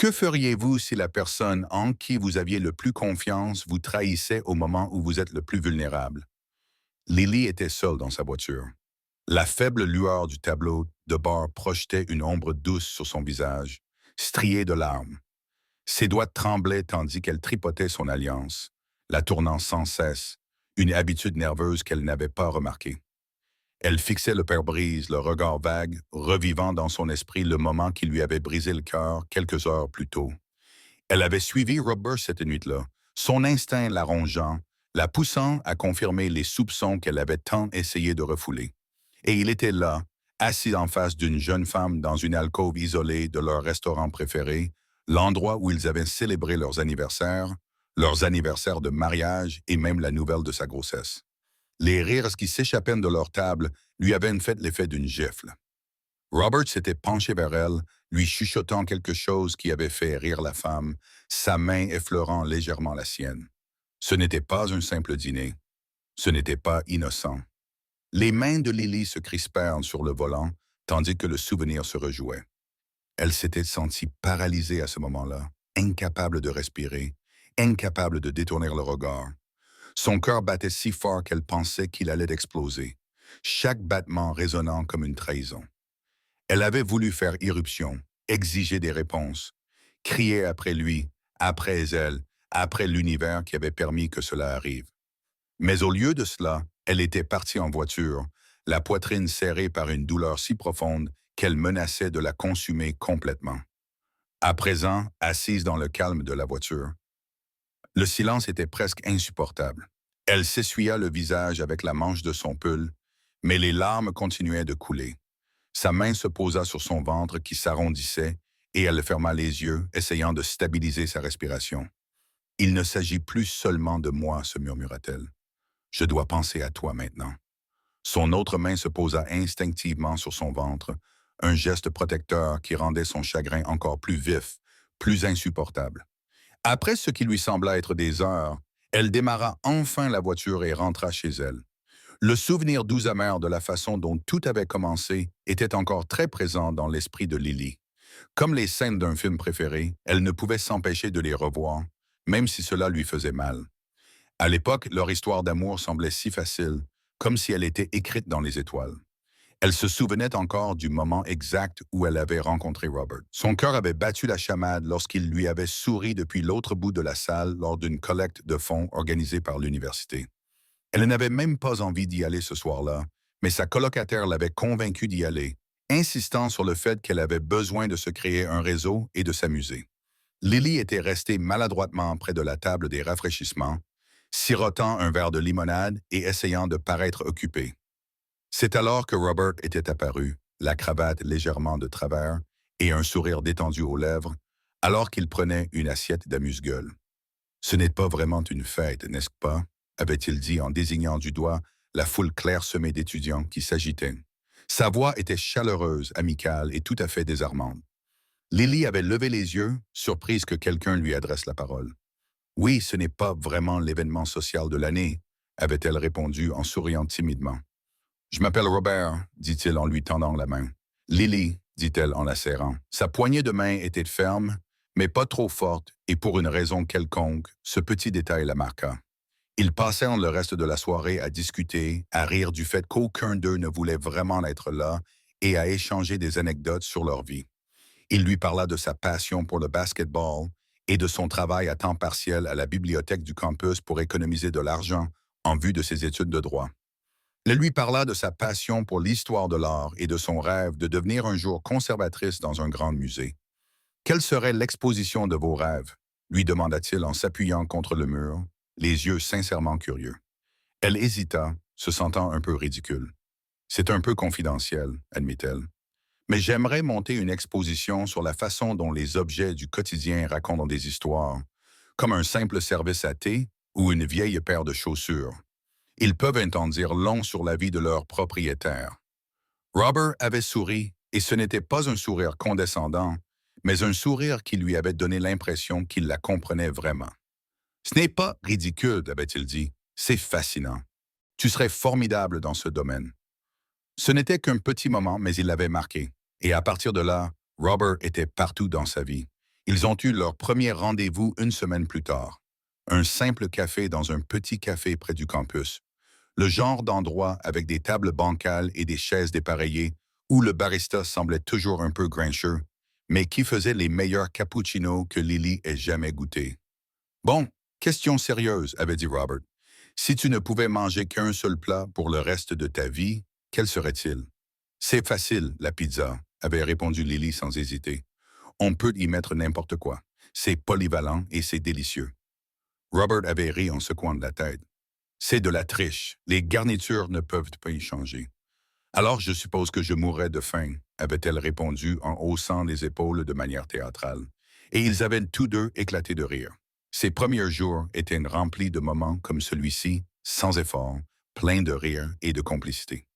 Que feriez-vous si la personne en qui vous aviez le plus confiance vous trahissait au moment où vous êtes le plus vulnérable? Lily était seule dans sa voiture. La faible lueur du tableau de bord projetait une ombre douce sur son visage, strié de larmes. Ses doigts tremblaient tandis qu'elle tripotait son alliance, la tournant sans cesse, une habitude nerveuse qu'elle n'avait pas remarquée. Elle fixait le pare-brise, le regard vague, revivant dans son esprit le moment qui lui avait brisé le cœur quelques heures plus tôt. Elle avait suivi Robert cette nuit-là, son instinct la rongeant, la poussant à confirmer les soupçons qu'elle avait tant essayé de refouler. Et il était là, assis en face d'une jeune femme dans une alcôve isolée de leur restaurant préféré, l'endroit où ils avaient célébré leurs anniversaires de mariage et même la nouvelle de sa grossesse. Les rires qui s'échappaient de leur table lui avaient fait l'effet d'une gifle. Robert s'était penché vers elle, lui chuchotant quelque chose qui avait fait rire la femme, sa main effleurant légèrement la sienne. Ce n'était pas un simple dîner. Ce n'était pas innocent. Les mains de Lily se crispèrent sur le volant, tandis que le souvenir se rejouait. Elle s'était sentie paralysée à ce moment-là, incapable de respirer, incapable de détourner le regard. Son cœur battait si fort qu'elle pensait qu'il allait exploser, chaque battement résonnant comme une trahison. Elle avait voulu faire irruption, exiger des réponses, crier après lui, après elle, après l'univers qui avait permis que cela arrive. Mais au lieu de cela, elle était partie en voiture, la poitrine serrée par une douleur si profonde qu'elle menaçait de la consumer complètement. À présent, assise dans le calme de la voiture, le silence était presque insupportable. Elle s'essuya le visage avec la manche de son pull, mais les larmes continuaient de couler. Sa main se posa sur son ventre qui s'arrondissait et elle ferma les yeux, essayant de stabiliser sa respiration. « Il ne s'agit plus seulement de moi, se murmura-t-elle. Je dois penser à toi maintenant. » Son autre main se posa instinctivement sur son ventre, un geste protecteur qui rendait son chagrin encore plus vif, plus insupportable. Après ce qui lui sembla être des heures, elle démarra enfin la voiture et rentra chez elle. Le souvenir doux amer de la façon dont tout avait commencé était encore très présent dans l'esprit de Lily. Comme les scènes d'un film préféré, elle ne pouvait s'empêcher de les revoir, même si cela lui faisait mal. À l'époque, leur histoire d'amour semblait si facile, comme si elle était écrite dans les étoiles. Elle se souvenait encore du moment exact où elle avait rencontré Robert. Son cœur avait battu la chamade lorsqu'il lui avait souri depuis l'autre bout de la salle lors d'une collecte de fonds organisée par l'université. Elle n'avait même pas envie d'y aller ce soir-là, mais sa colocataire l'avait convaincue d'y aller, insistant sur le fait qu'elle avait besoin de se créer un réseau et de s'amuser. Lily était restée maladroitement près de la table des rafraîchissements, sirotant un verre de limonade et essayant de paraître occupée. C'est alors que Robert était apparu, la cravate légèrement de travers et un sourire détendu aux lèvres, alors qu'il prenait une assiette d'amuse-gueule. « Ce n'est pas vraiment une fête, n'est-ce pas ?» avait-il dit en désignant du doigt la foule clairsemée d'étudiants qui s'agitaient. Sa voix était chaleureuse, amicale et tout à fait désarmante. Lily avait levé les yeux, surprise que quelqu'un lui adresse la parole. « Oui, ce n'est pas vraiment l'événement social de l'année, » avait-elle répondu en souriant timidement. « Je m'appelle Robert, » dit-il en lui tendant la main. « Lily, » dit-elle en la serrant. Sa poignée de main était ferme, mais pas trop forte, et pour une raison quelconque, ce petit détail la marqua. Ils passèrent le reste de la soirée à discuter, à rire du fait qu'aucun d'eux ne voulait vraiment être là et à échanger des anecdotes sur leur vie. Il lui parla de sa passion pour le basketball et de son travail à temps partiel à la bibliothèque du campus pour économiser de l'argent en vue de ses études de droit. Elle lui parla de sa passion pour l'histoire de l'art et de son rêve de devenir un jour conservatrice dans un grand musée. « Quelle serait l'exposition de vos rêves ?» lui demanda-t-il en s'appuyant contre le mur, les yeux sincèrement curieux. Elle hésita, se sentant un peu ridicule. « C'est un peu confidentiel, » admit-elle. « Mais j'aimerais monter une exposition sur la façon dont les objets du quotidien racontent des histoires, comme un simple service à thé ou une vieille paire de chaussures. Ils peuvent en dire long sur la vie de leur propriétaire. » Robert avait souri, et ce n'était pas un sourire condescendant, mais un sourire qui lui avait donné l'impression qu'il la comprenait vraiment. « Ce n'est pas ridicule, » avait-il dit, « c'est fascinant. Tu serais formidable dans ce domaine. » Ce n'était qu'un petit moment, mais il l'avait marqué. Et à partir de là, Robert était partout dans sa vie. Ils ont eu leur premier rendez-vous une semaine plus tard. Un simple café dans un petit café près du campus. Le genre d'endroit avec des tables bancales et des chaises dépareillées où le barista semblait toujours un peu grincheux, mais qui faisait les meilleurs cappuccinos que Lily ait jamais goûtés. Bon, question sérieuse, avait dit Robert. Si tu ne pouvais manger qu'un seul plat pour le reste de ta vie, quel serait-il? C'est facile, la pizza, avait répondu Lily sans hésiter. On peut y mettre n'importe quoi. C'est polyvalent et c'est délicieux. Robert avait ri en secouant de la tête. C'est de la triche. Les garnitures ne peuvent pas y changer. Alors je suppose que je mourrais de faim, avait-elle répondu en haussant les épaules de manière théâtrale. Et ils avaient tous deux éclaté de rire. Ces premiers jours étaient remplis de moments comme celui-ci, sans effort, pleins de rire et de complicité.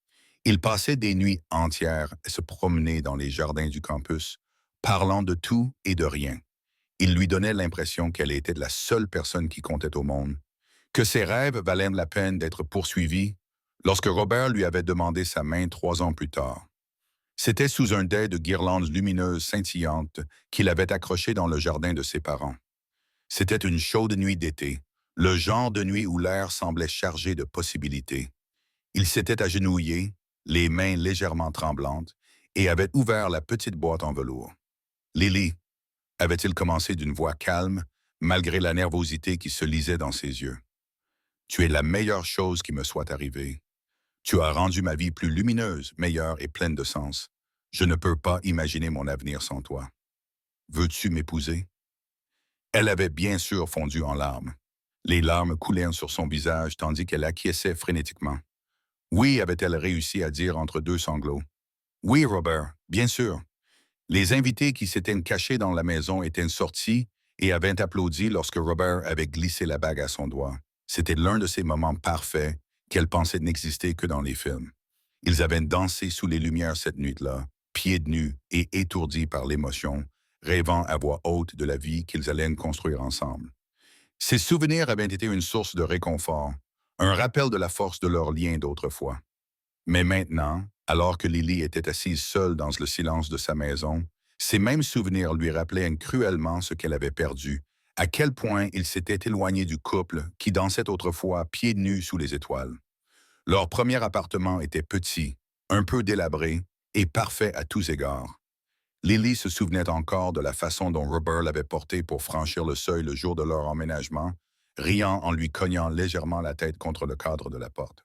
Ils passaient des nuits entières à se promener dans les jardins du campus, parlant de tout et de rien. Il lui donnait l'impression qu'elle était la seule personne qui comptait au monde, que ses rêves valaient la peine d'être poursuivis lorsque Robert lui avait demandé sa main 3 ans plus tard. C'était sous un dais de guirlandes lumineuses scintillantes qu'il avait accroché dans le jardin de ses parents. C'était une chaude nuit d'été, le genre de nuit où l'air semblait chargé de possibilités. Il s'était agenouillé, les mains légèrement tremblantes, et avait ouvert la petite boîte en velours. Lily, avait-il commencé d'une voix calme, malgré la nervosité qui se lisait dans ses yeux. Tu es la meilleure chose qui me soit arrivée. Tu as rendu ma vie plus lumineuse, meilleure et pleine de sens. Je ne peux pas imaginer mon avenir sans toi. Veux-tu m'épouser? Elle avait bien sûr fondu en larmes. Les larmes coulaient sur son visage tandis qu'elle acquiesçait frénétiquement. Oui, avait-elle réussi à dire entre deux sanglots. Oui, Robert, bien sûr. Les invités qui s'étaient cachés dans la maison étaient sortis et avaient applaudi lorsque Robert avait glissé la bague à son doigt. C'était l'un de ces moments parfaits qu'elle pensait n'exister que dans les films. Ils avaient dansé sous les lumières cette nuit-là, pieds nus et étourdis par l'émotion, rêvant à voix haute de la vie qu'ils allaient construire ensemble. Ces souvenirs avaient été une source de réconfort, un rappel de la force de leur lien d'autrefois. Mais maintenant, alors que Lily était assise seule dans le silence de sa maison, ces mêmes souvenirs lui rappelaient cruellement ce qu'elle avait perdu, à quel point il s'était éloigné du couple qui dansait autrefois pieds nus sous les étoiles. Leur premier appartement était petit, un peu délabré et parfait à tous égards. Lily se souvenait encore de la façon dont Robert l'avait porté pour franchir le seuil le jour de leur emménagement, riant en lui cognant légèrement la tête contre le cadre de la porte.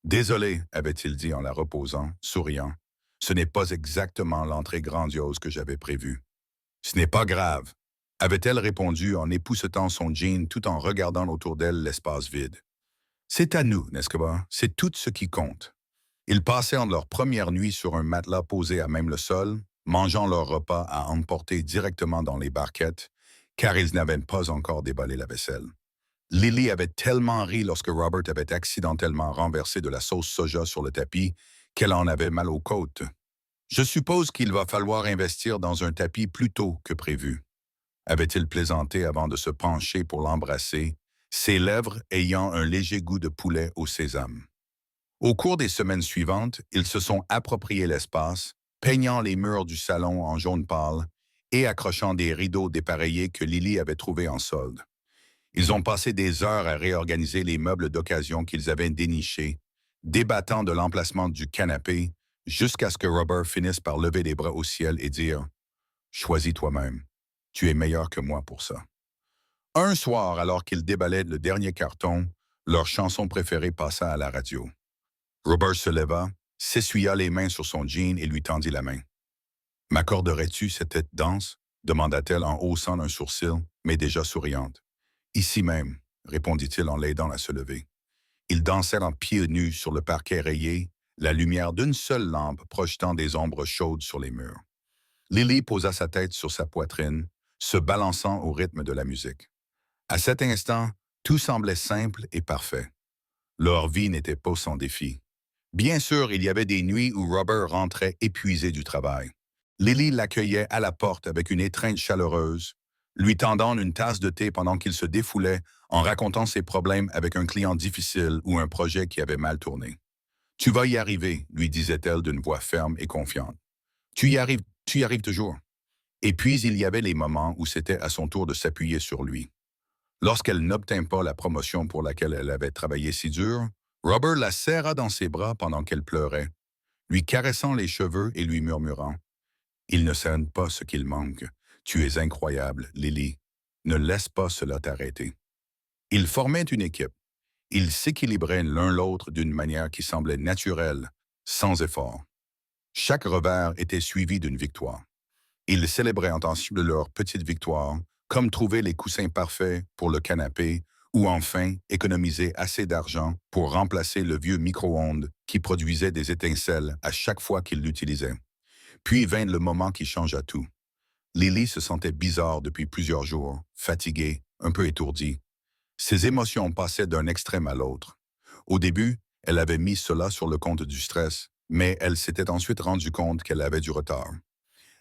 Désolé, avait-il dit en la reposant, souriant. Ce n'est pas exactement l'entrée grandiose que j'avais prévue. Ce n'est pas grave, avait-elle répondu en époussetant son jean tout en regardant autour d'elle l'espace vide. C'est à nous, n'est-ce pas? C'est tout ce qui compte. Ils passèrent leur première nuit sur un matelas posé à même le sol, mangeant leur repas à emporter directement dans les barquettes, car ils n'avaient pas encore déballé la vaisselle. Lily avait tellement ri lorsque Robert avait accidentellement renversé de la sauce soja sur le tapis qu'elle en avait mal aux côtes. Je suppose qu'il va falloir investir dans un tapis plus tôt que prévu, avait-il plaisanté avant de se pencher pour l'embrasser, ses lèvres ayant un léger goût de poulet au sésame. Au cours des semaines suivantes, ils se sont appropriés l'espace, peignant les murs du salon en jaune pâle et accrochant des rideaux dépareillés que Lily avait trouvés en solde. Ils ont passé des heures à réorganiser les meubles d'occasion qu'ils avaient dénichés, débattant de l'emplacement du canapé, jusqu'à ce que Robert finisse par lever les bras au ciel et dire « Choisis toi-même, tu es meilleur que moi pour ça. » Un soir, alors qu'ils déballaient le dernier carton, leur chanson préférée passa à la radio. Robert se leva, s'essuya les mains sur son jean et lui tendit la main. « M'accorderais-tu cette danse ?» demanda-t-elle en haussant un sourcil, mais déjà souriante. « Ici même, » répondit-il en l'aidant à se lever. Ils dansèrent en pieds nus sur le parquet rayé, la lumière d'une seule lampe projetant des ombres chaudes sur les murs. Lily posa sa tête sur sa poitrine, se balançant au rythme de la musique. À cet instant, tout semblait simple et parfait. Leur vie n'était pas sans défi. Bien sûr, il y avait des nuits où Robert rentrait épuisé du travail. Lily l'accueillait à la porte avec une étreinte chaleureuse, lui tendant une tasse de thé pendant qu'il se défoulait en racontant ses problèmes avec un client difficile ou un projet qui avait mal tourné. « Tu vas y arriver, lui disait-elle d'une voix ferme et confiante. Tu y arrives toujours. » Et puis il y avait les moments où c'était à son tour de s'appuyer sur lui. Lorsqu'elle n'obtint pas la promotion pour laquelle elle avait travaillé si dur, Robert la serra dans ses bras pendant qu'elle pleurait, lui caressant les cheveux et lui murmurant: « Il ne sait pas ce qu'il manque. Tu es incroyable, Lily. Ne laisse pas cela t'arrêter. » Ils formaient une équipe. Ils s'équilibraient l'un l'autre d'une manière qui semblait naturelle, sans effort. Chaque revers était suivi d'une victoire. Ils célébraient ensemble leur petite victoire, comme trouver les coussins parfaits pour le canapé ou enfin économiser assez d'argent pour remplacer le vieux micro-ondes qui produisait des étincelles à chaque fois qu'ils l'utilisaient. Puis vint le moment qui changea tout. Lily se sentait bizarre depuis plusieurs jours, fatiguée, un peu étourdie. Ses émotions passaient d'un extrême à l'autre. Au début, elle avait mis cela sur le compte du stress, mais elle s'était ensuite rendue compte qu'elle avait du retard.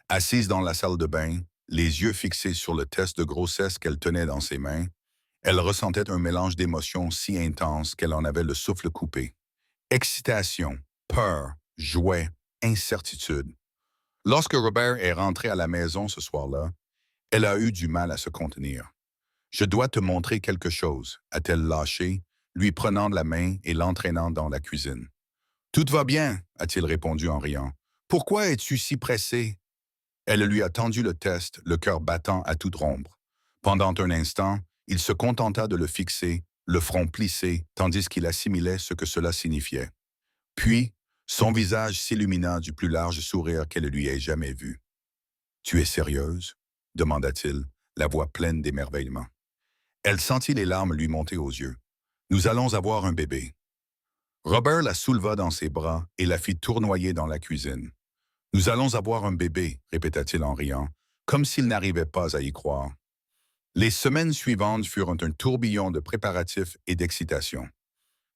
Assise dans la salle de bain, les yeux fixés sur le test de grossesse qu'elle tenait dans ses mains, elle ressentait un mélange d'émotions si intense qu'elle en avait le souffle coupé. Excitation, peur, joie, incertitude. Lorsque Robert est rentré à la maison ce soir-là, elle a eu du mal à se contenir. « Je dois te montrer quelque chose », a-t-elle lâché, lui prenant de la main et l'entraînant dans la cuisine. « Tout va bien », a-t-il répondu en riant. « Pourquoi es-tu si pressé ?» Elle lui a tendu le test, le cœur battant à toute rompre. Pendant un instant, il se contenta de le fixer, le front plissé, tandis qu'il assimilait ce que cela signifiait. Puis, son visage s'illumina du plus large sourire qu'elle lui ait jamais vu. « Tu es sérieuse ?» demanda-t-il, la voix pleine d'émerveillement. Elle sentit les larmes lui monter aux yeux. « Nous allons avoir un bébé. » Robert la souleva dans ses bras et la fit tournoyer dans la cuisine. « Nous allons avoir un bébé », répéta-t-il en riant, comme s'il n'arrivait pas à y croire. Les semaines suivantes furent un tourbillon de préparatifs et d'excitation.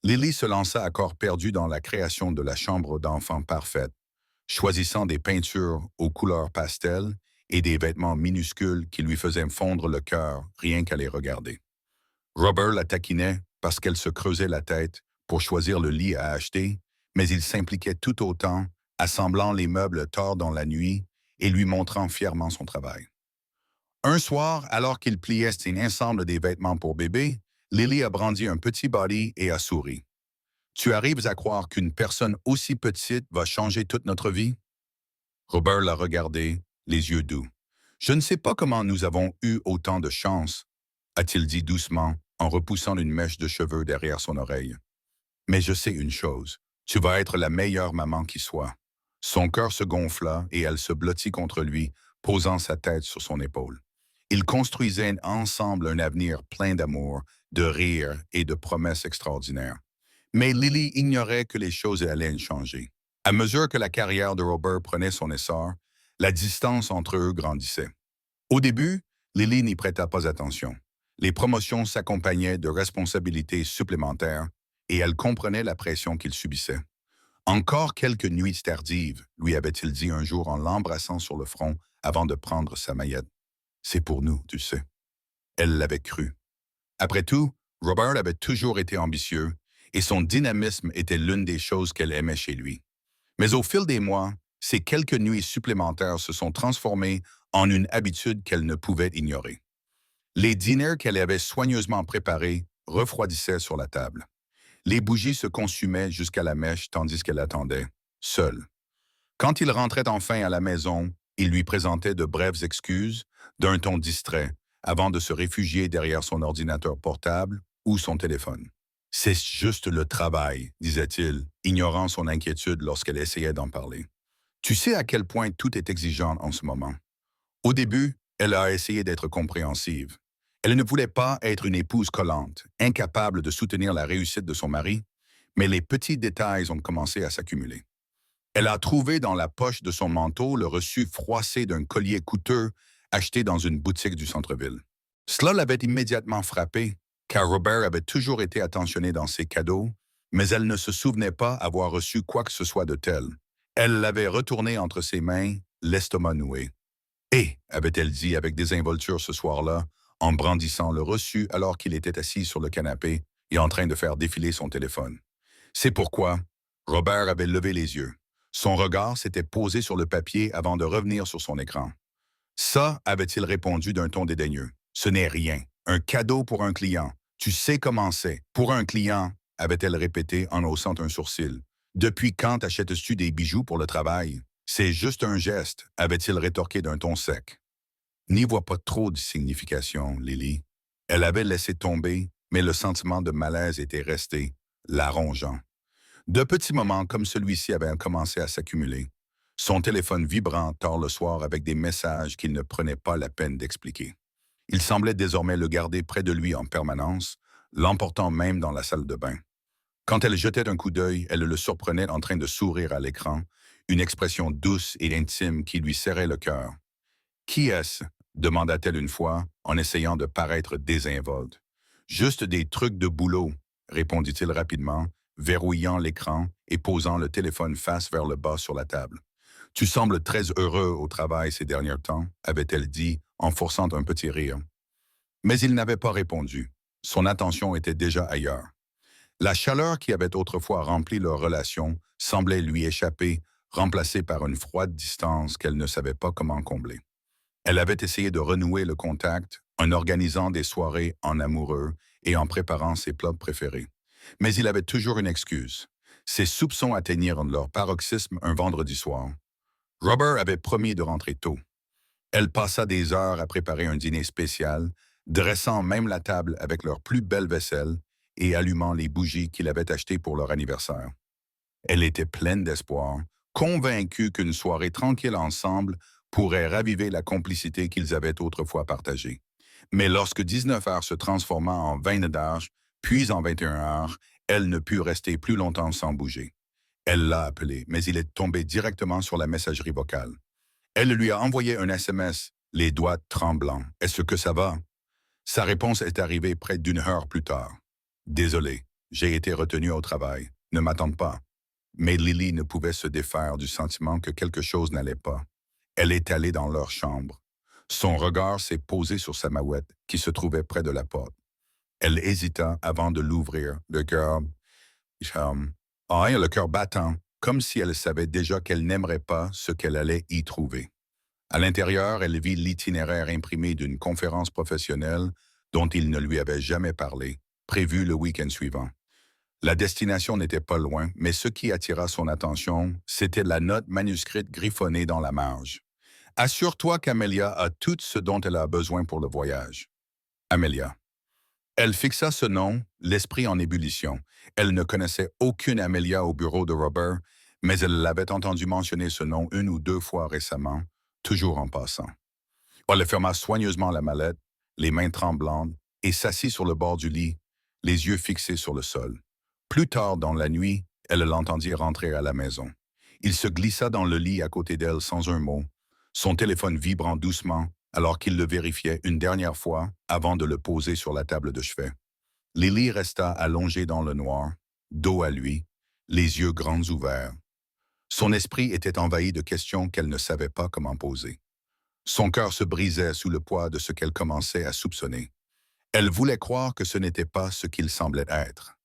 Lily se lança à corps perdu dans la création de la chambre d'enfant parfaite, choisissant des peintures aux couleurs pastel et des vêtements minuscules qui lui faisaient fondre le cœur rien qu'à les regarder. Robert la taquinait parce qu'elle se creusait la tête pour choisir le lit à acheter, mais il s'impliquait tout autant, assemblant les meubles tard dans la nuit et lui montrant fièrement son travail. Un soir, alors qu'il pliait un ensemble des vêtements pour bébé, Lily a brandi un petit body et a souri. « Tu arrives à croire qu'une personne aussi petite va changer toute notre vie? » Robert l'a regardé, les yeux doux. « Je ne sais pas comment nous avons eu autant de chance, » a-t-il dit doucement, en repoussant une mèche de cheveux derrière son oreille. « Mais je sais une chose, tu vas être la meilleure maman qui soit. » Son cœur se gonfla et elle se blottit contre lui, posant sa tête sur son épaule. Ils construisaient ensemble un avenir plein d'amour, de rire et de promesses extraordinaires. Mais Lily ignorait que les choses allaient changer. À mesure que la carrière de Robert prenait son essor, la distance entre eux grandissait. Au début, Lily n'y prêta pas attention. Les promotions s'accompagnaient de responsabilités supplémentaires et elle comprenait la pression qu'il subissait. « Encore quelques nuits tardives », lui avait-il dit un jour en l'embrassant sur le front avant de prendre sa maillette. « C'est pour nous, tu sais. » Elle l'avait cru. Après tout, Robert avait toujours été ambitieux et son dynamisme était l'une des choses qu'elle aimait chez lui. Mais au fil des mois, ces quelques nuits supplémentaires se sont transformées en une habitude qu'elle ne pouvait ignorer. Les dîners qu'elle avait soigneusement préparés refroidissaient sur la table. Les bougies se consumaient jusqu'à la mèche tandis qu'elle attendait, seule. Quand il rentrait enfin à la maison, il lui présentait de brèves excuses, d'un ton distrait, avant de se réfugier derrière son ordinateur portable ou son téléphone. « C'est juste le travail », disait-il, ignorant son inquiétude lorsqu'elle essayait d'en parler. « Tu sais à quel point tout est exigeant en ce moment. » Au début, elle a essayé d'être compréhensive. Elle ne voulait pas être une épouse collante, incapable de soutenir la réussite de son mari, mais les petits détails ont commencé à s'accumuler. Elle a trouvé dans la poche de son manteau le reçu froissé d'un collier coûteux acheté dans une boutique du centre-ville. Cela l'avait immédiatement frappée, car Robert avait toujours été attentionné dans ses cadeaux, mais elle ne se souvenait pas avoir reçu quoi que ce soit de tel. Elle l'avait retourné entre ses mains, l'estomac noué. « Et » avait-elle dit avec désinvolture ce soir-là, en brandissant le reçu alors qu'il était assis sur le canapé et en train de faire défiler son téléphone. C'est pourquoi Robert avait levé les yeux. Son regard s'était posé sur le papier avant de revenir sur son écran. Ça, avait-il répondu d'un ton dédaigneux. Ce n'est rien. Un cadeau pour un client. Tu sais comment c'est. Pour un client, avait-elle répété en haussant un sourcil. Depuis quand achètes-tu des bijoux pour le travail? C'est juste un geste, avait-il rétorqué d'un ton sec. N'y vois pas trop de signification, Lily. Elle avait laissé tomber, mais le sentiment de malaise était resté, la rongeant. De petits moments comme celui-ci avaient commencé à s'accumuler. Son téléphone vibrant tard le soir avec des messages qu'il ne prenait pas la peine d'expliquer. Il semblait désormais le garder près de lui en permanence, l'emportant même dans la salle de bain. Quand elle jetait un coup d'œil, elle le surprenait en train de sourire à l'écran, une expression douce et intime qui lui serrait le cœur. Qui est-ce? Demanda-t-elle une fois, en essayant de paraître désinvolte. Juste des trucs de boulot, répondit-il rapidement, verrouillant l'écran et posant le téléphone face vers le bas sur la table. Tu sembles très heureux au travail ces derniers temps, avait-elle dit, en forçant un petit rire. Mais il n'avait pas répondu. Son attention était déjà ailleurs. La chaleur qui avait autrefois rempli leur relation semblait lui échapper, remplacée par une froide distance qu'elle ne savait pas comment combler. Elle avait essayé de renouer le contact en organisant des soirées en amoureux et en préparant ses plats préférés. Mais il avait toujours une excuse. Ses soupçons atteignirent leur paroxysme un vendredi soir. Robert avait promis de rentrer tôt. Elle passa des heures à préparer un dîner spécial, dressant même la table avec leur plus belle vaisselle et allumant les bougies qu'il avait achetées pour leur anniversaire. Elle était pleine d'espoir, convaincue qu'une soirée tranquille ensemble pourrait raviver la complicité qu'ils avaient autrefois partagée. Mais lorsque 19 heures se transforma en 20 d'âge, puis en 21 heures, elle ne put rester plus longtemps sans bouger. Elle l'a appelé, mais il est tombé directement sur la messagerie vocale. Elle lui a envoyé un SMS, les doigts tremblants. Est-ce que ça va? Sa réponse est arrivée près d'une heure plus tard. Désolé, j'ai été retenu au travail. Ne m'attende pas. Mais Lily ne pouvait se défaire du sentiment que quelque chose n'allait pas. Elle est allée dans leur chambre. Son regard s'est posé sur sa mouette, qui se trouvait près de la porte. Elle hésita avant de l'ouvrir, le cœur battant, comme si elle savait déjà qu'elle n'aimerait pas ce qu'elle allait y trouver. À l'intérieur, elle vit l'itinéraire imprimé d'une conférence professionnelle dont il ne lui avait jamais parlé, prévue le week-end suivant. La destination n'était pas loin, mais ce qui attira son attention, c'était la note manuscrite griffonnée dans la marge. Assure-toi qu'Amelia a tout ce dont elle a besoin pour le voyage. Amelia. Elle fixa ce nom, l'esprit en ébullition. Elle ne connaissait aucune Amelia au bureau de Robert, mais elle l'avait entendu mentionner ce nom une ou deux fois récemment, toujours en passant. Elle ferma soigneusement la mallette, les mains tremblantes, et s'assit sur le bord du lit, les yeux fixés sur le sol. Plus tard dans la nuit, elle l'entendit rentrer à la maison. Il se glissa dans le lit à côté d'elle sans un mot, son téléphone vibrant doucement alors qu'il le vérifiait une dernière fois avant de le poser sur la table de chevet. Lily resta allongée dans le noir, dos à lui, les yeux grands ouverts. Son esprit était envahi de questions qu'elle ne savait pas comment poser. Son cœur se brisait sous le poids de ce qu'elle commençait à soupçonner. Elle voulait croire que ce n'était pas ce qu'il semblait être.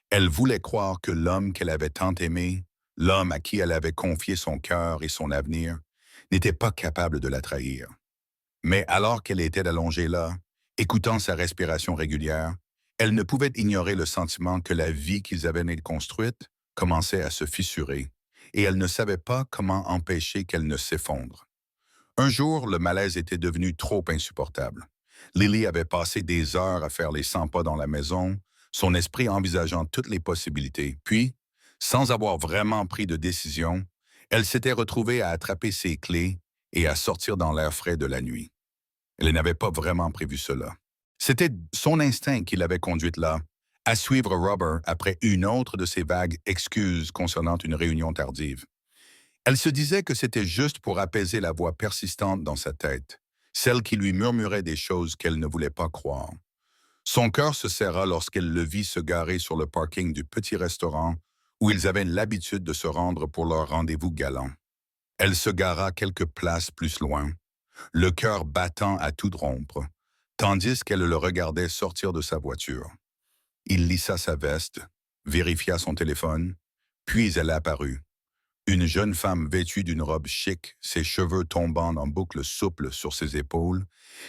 Elle voulait croire que l'homme qu'elle avait tant aimé, l'homme à qui elle avait confié son cœur et son avenir, n'était pas capable de la trahir. Mais alors qu'elle était allongée là, écoutant sa respiration régulière, elle ne pouvait ignorer le sentiment que la vie qu'ils avaient construite commençait à se fissurer, et elle ne savait pas comment empêcher qu'elle ne s'effondre. Un jour, le malaise était devenu trop insupportable. Lily avait passé des heures à faire les 100 pas dans la maison, son esprit envisageant toutes les possibilités. Puis, sans avoir vraiment pris de décision, elle s'était retrouvée à attraper ses clés et à sortir dans l'air frais de la nuit. Elle n'avait pas vraiment prévu cela. C'était son instinct qui l'avait conduite là, à suivre Robert après une autre de ses vagues excuses concernant une réunion tardive. Elle se disait que c'était juste pour apaiser la voix persistante dans sa tête, celle qui lui murmurait des choses qu'elle ne voulait pas croire. Son cœur se serra lorsqu'elle le vit se garer sur le parking du petit restaurant où ils avaient l'habitude de se rendre pour leur rendez-vous galant. Elle se gara quelques places plus loin, le cœur battant à tout rompre, tandis qu'elle le regardait sortir de sa voiture. Il lissa sa veste, vérifia son téléphone, puis elle apparut. Une jeune femme vêtue d'une robe chic, ses cheveux tombant en boucles souples sur ses épaules,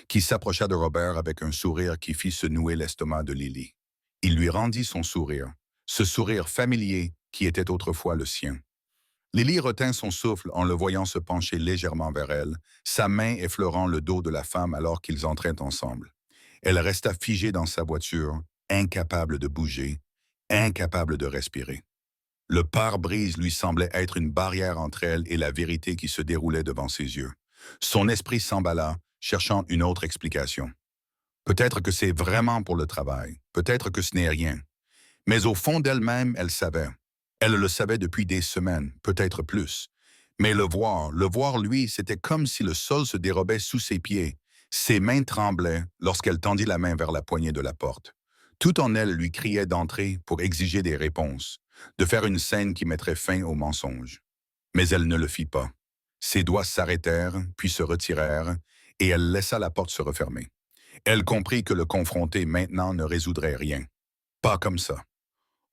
qui s'approcha de Robert avec un sourire qui fit se nouer l'estomac de Lily. Il lui rendit son sourire, ce sourire familier qui était autrefois le sien. Lily retint son souffle en le voyant se pencher légèrement vers elle, sa main effleurant le dos de la femme alors qu'ils entraient ensemble. Elle resta figée dans sa voiture, incapable de bouger, incapable de respirer. Le pare-brise lui semblait être une barrière entre elle et la vérité qui se déroulait devant ses yeux. Son esprit s'emballa, cherchant une autre explication. Peut-être que c'est vraiment pour le travail, peut-être que ce n'est rien. Mais au fond d'elle-même, elle savait. Elle le savait depuis des semaines, peut-être plus. Mais le voir lui, c'était comme si le sol se dérobait sous ses pieds. Ses mains tremblaient lorsqu'elle tendit la main vers la poignée de la porte. Tout en elle lui criait d'entrer pour exiger des réponses, de faire une scène qui mettrait fin au mensonge. Mais elle ne le fit pas. Ses doigts s'arrêtèrent, puis se retirèrent, et elle laissa la porte se refermer. Elle comprit que le confronter maintenant ne résoudrait rien. Pas comme ça.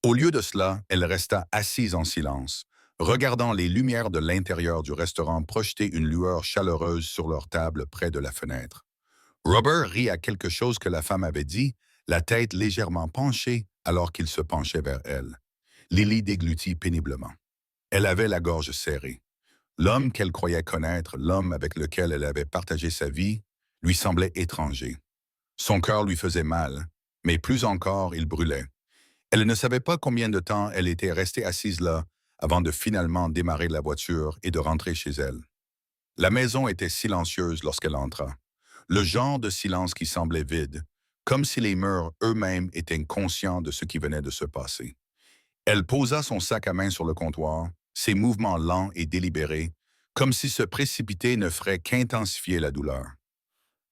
Au lieu de cela, elle resta assise en silence, regardant les lumières de l'intérieur du restaurant projeter une lueur chaleureuse sur leur table près de la fenêtre. Robert rit à quelque chose que la femme avait dit, la tête légèrement penchée alors qu'il se penchait vers elle. Lily déglutit péniblement. Elle avait la gorge serrée. L'homme qu'elle croyait connaître, l'homme avec lequel elle avait partagé sa vie, lui semblait étranger. Son cœur lui faisait mal, mais plus encore, il brûlait. Elle ne savait pas combien de temps elle était restée assise là avant de finalement démarrer la voiture et de rentrer chez elle. La maison était silencieuse lorsqu'elle entra. Le genre de silence qui semblait vide, comme si les murs eux-mêmes étaient conscients de ce qui venait de se passer. Elle posa son sac à main sur le comptoir, ses mouvements lents et délibérés, comme si se précipiter ne ferait qu'intensifier la douleur.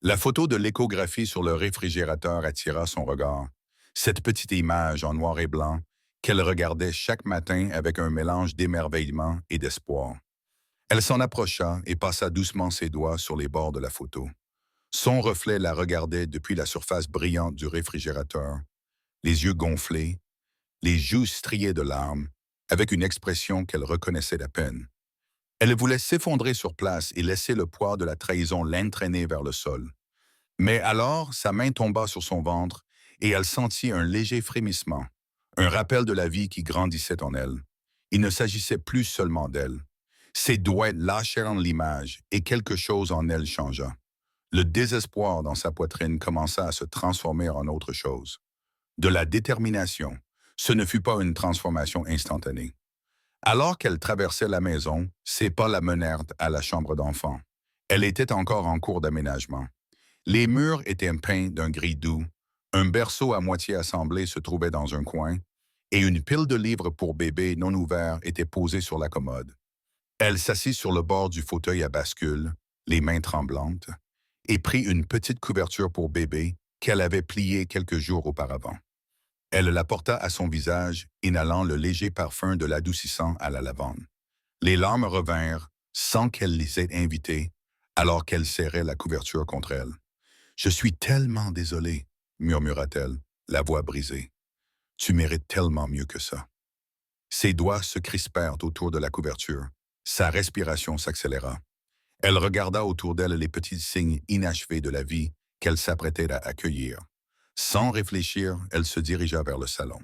La photo de l'échographie sur le réfrigérateur attira son regard. Cette petite image en noir et blanc qu'elle regardait chaque matin avec un mélange d'émerveillement et d'espoir. Elle s'en approcha et passa doucement ses doigts sur les bords de la photo. Son reflet la regardait depuis la surface brillante du réfrigérateur, les yeux gonflés, les joues striées de larmes, avec une expression qu'elle reconnaissait à peine. Elle voulait s'effondrer sur place et laisser le poids de la trahison l'entraîner vers le sol. Mais alors, sa main tomba sur son ventre et elle sentit un léger frémissement, un rappel de la vie qui grandissait en elle. Il ne s'agissait plus seulement d'elle. Ses doigts lâchèrent l'image et quelque chose en elle changea. Le désespoir dans sa poitrine commença à se transformer en autre chose. De la détermination. Ce ne fut pas une transformation instantanée. Alors qu'elle traversait la maison, ses pas la menèrent à la chambre d'enfant. Elle était encore en cours d'aménagement. Les murs étaient peints d'un gris doux, un berceau à moitié assemblé se trouvait dans un coin, et une pile de livres pour bébé non ouverts était posée sur la commode. Elle s'assit sur le bord du fauteuil à bascule, les mains tremblantes, et prit une petite couverture pour bébé qu'elle avait pliée quelques jours auparavant. Elle la porta à son visage, inhalant le léger parfum de l'adoucissant à la lavande. Les larmes revinrent, sans qu'elle les ait invitées, alors qu'elle serrait la couverture contre elle. « Je suis tellement désolée, » murmura-t-elle, la voix brisée. « Tu mérites tellement mieux que ça. » Ses doigts se crispèrent autour de la couverture. Sa respiration s'accéléra. Elle regarda autour d'elle les petits signes inachevés de la vie qu'elle s'apprêtait à accueillir. Sans réfléchir, elle se dirigea vers le salon.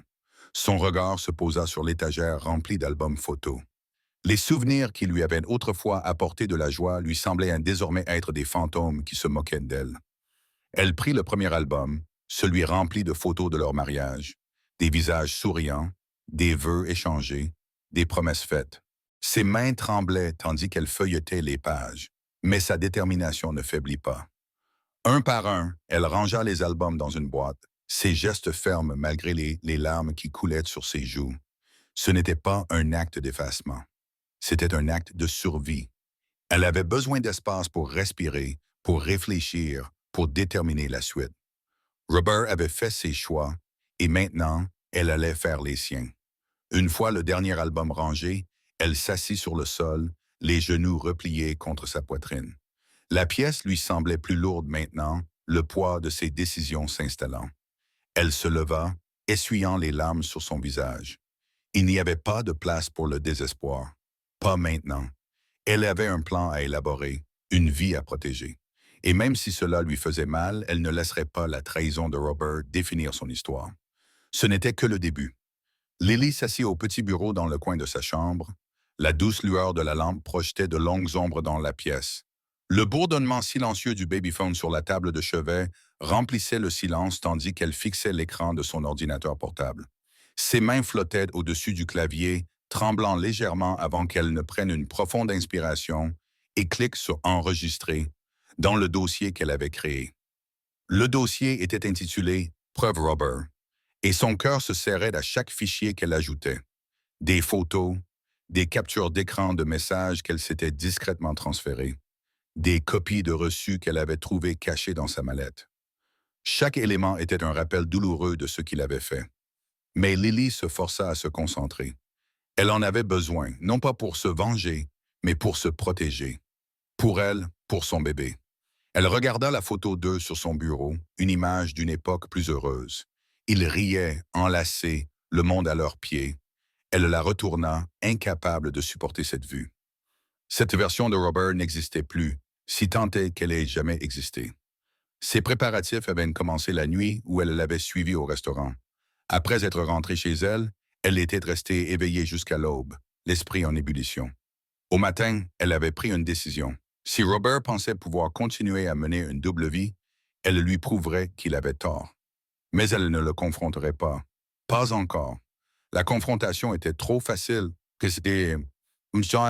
Son regard se posa sur l'étagère remplie d'albums photos. Les souvenirs qui lui avaient autrefois apporté de la joie lui semblaient désormais être des fantômes qui se moquaient d'elle. Elle prit le premier album, celui rempli de photos de leur mariage, des visages souriants, des vœux échangés, des promesses faites. Ses mains tremblaient tandis qu'elle feuilletait les pages, mais sa détermination ne faiblit pas. Un par un, elle rangea les albums dans une boîte, ses gestes fermes malgré les larmes qui coulaient sur ses joues. Ce n'était pas un acte d'effacement, c'était un acte de survie. Elle avait besoin d'espace pour respirer, pour réfléchir, pour déterminer la suite. Robert avait fait ses choix, et maintenant, elle allait faire les siens. Une fois le dernier album rangé, elle s'assit sur le sol, les genoux repliés contre sa poitrine. La pièce lui semblait plus lourde maintenant, le poids de ses décisions s'installant. Elle se leva, essuyant les larmes sur son visage. Il n'y avait pas de place pour le désespoir. Pas maintenant. Elle avait un plan à élaborer, une vie à protéger. Et même si cela lui faisait mal, elle ne laisserait pas la trahison de Robert définir son histoire. Ce n'était que le début. Lily s'assit au petit bureau dans le coin de sa chambre. La douce lueur de la lampe projetait de longues ombres dans la pièce. Le bourdonnement silencieux du babyphone sur la table de chevet remplissait le silence tandis qu'elle fixait l'écran de son ordinateur portable. Ses mains flottaient au-dessus du clavier, tremblant légèrement avant qu'elle ne prenne une profonde inspiration et clique sur Enregistrer dans le dossier qu'elle avait créé. Le dossier était intitulé Preuve Robert, et son cœur se serrait à chaque fichier qu'elle ajoutait. Des photos, des captures d'écran de messages qu'elle s'était discrètement transférés, des copies de reçus qu'elle avait trouvées cachées dans sa mallette. Chaque élément était un rappel douloureux de ce qu'il avait fait. Mais Lily se força à se concentrer. Elle en avait besoin, non pas pour se venger, mais pour se protéger. Pour elle, pour son bébé. Elle regarda la photo d'eux sur son bureau, une image d'une époque plus heureuse. Ils riaient, enlacés, le monde à leurs pieds. Elle la retourna, incapable de supporter cette vue. Cette version de Robert n'existait plus, si tant est qu'elle ait jamais existé. Ses préparatifs avaient commencé la nuit où elle l'avait suivi au restaurant. Après être rentrée chez elle, elle était restée éveillée jusqu'à l'aube, l'esprit en ébullition. Au matin, elle avait pris une décision. Si Robert pensait pouvoir continuer à mener une double vie, elle lui prouverait qu'il avait tort. Mais elle ne le confronterait pas. Pas encore. La confrontation était trop facile, que c'était...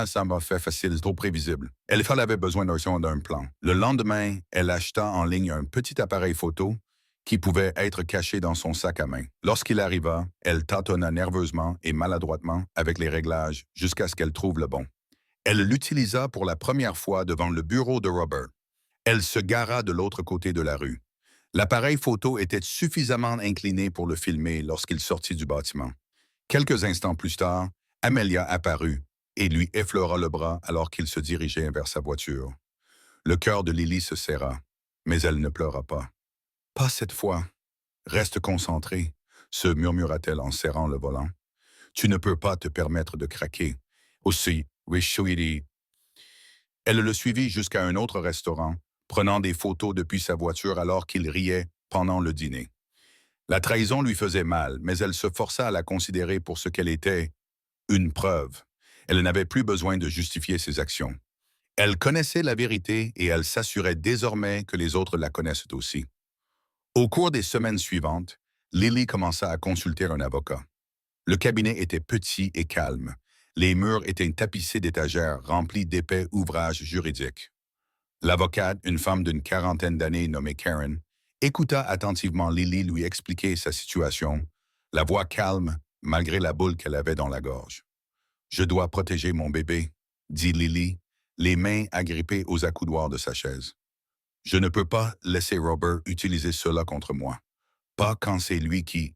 Ça m'a fait facile, c'est trop prévisible. Elle avait besoin d'un plan. Le lendemain, elle acheta en ligne un petit appareil photo qui pouvait être caché dans son sac à main. Lorsqu'il arriva, elle tâtonna nerveusement et maladroitement avec les réglages jusqu'à ce qu'elle trouve le bon. Elle l'utilisa pour la première fois devant le bureau de Robert. Elle se gara de l'autre côté de la rue. L'appareil photo était suffisamment incliné pour le filmer lorsqu'il sortit du bâtiment. Quelques instants plus tard, Amelia apparut et lui effleura le bras alors qu'il se dirigeait vers sa voiture. Le cœur de Lily se serra, mais elle ne pleura pas. « Pas cette fois. Reste concentrée, » se murmura-t-elle en serrant le volant. « Tu ne peux pas te permettre de craquer. Aussi, oui, sweetie. » Elle le suivit jusqu'à un autre restaurant, prenant des photos depuis sa voiture alors qu'il riait pendant le dîner. La trahison lui faisait mal, mais elle se força à la considérer pour ce qu'elle était, une preuve. Elle n'avait plus besoin de justifier ses actions. Elle connaissait la vérité et elle s'assurait désormais que les autres la connaissent aussi. Au cours des semaines suivantes, Lily commença à consulter un avocat. Le cabinet était petit et calme. Les murs étaient tapissés d'étagères remplies d'épais ouvrages juridiques. L'avocate, une femme d'une quarantaine d'années nommée Karen, écouta attentivement Lily lui expliquer sa situation, la voix calme malgré la boule qu'elle avait dans la gorge. « Je dois protéger mon bébé, » dit Lily, les mains agrippées aux accoudoirs de sa chaise. « Je ne peux pas laisser Robert utiliser cela contre moi. Pas quand c'est lui qui... »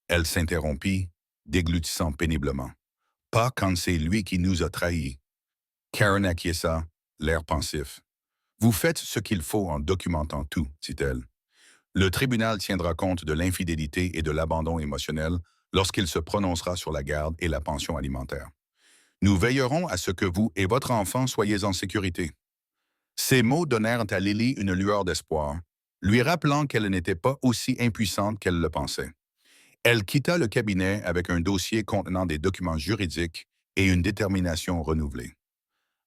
Elle s'interrompit, déglutissant péniblement. « Pas quand c'est lui qui nous a trahis. » Karen acquiesça, l'air pensif. « Vous faites ce qu'il faut en documentant tout, » dit-elle. « Le tribunal tiendra compte de l'infidélité et de l'abandon émotionnel lorsqu'il se prononcera sur la garde et la pension alimentaire. Nous veillerons à ce que vous et votre enfant soyez en sécurité. » Ces mots donnèrent à Lily une lueur d'espoir, lui rappelant qu'elle n'était pas aussi impuissante qu'elle le pensait. Elle quitta le cabinet avec un dossier contenant des documents juridiques et une détermination renouvelée.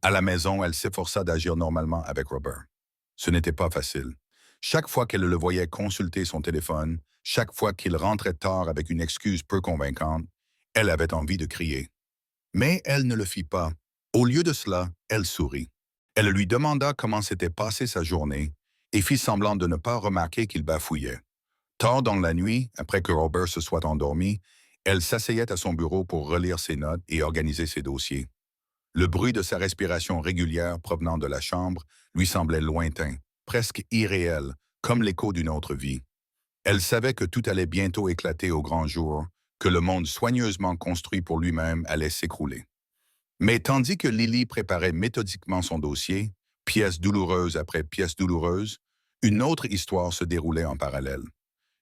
À la maison, elle s'efforça d'agir normalement avec Robert. Ce n'était pas facile. Chaque fois qu'elle le voyait consulter son téléphone, chaque fois qu'il rentrait tard avec une excuse peu convaincante, elle avait envie de crier. Mais elle ne le fit pas. Au lieu de cela, elle sourit. Elle lui demanda comment s'était passée sa journée et fit semblant de ne pas remarquer qu'il bafouillait. Tard dans la nuit, après que Robert se soit endormi, elle s'asseyait à son bureau pour relire ses notes et organiser ses dossiers. Le bruit de sa respiration régulière provenant de la chambre lui semblait lointain, presque irréel, comme l'écho d'une autre vie. Elle savait que tout allait bientôt éclater au grand jour, que le monde soigneusement construit pour lui-même allait s'écrouler. Mais tandis que Lily préparait méthodiquement son dossier, pièce douloureuse après pièce douloureuse, une autre histoire se déroulait en parallèle.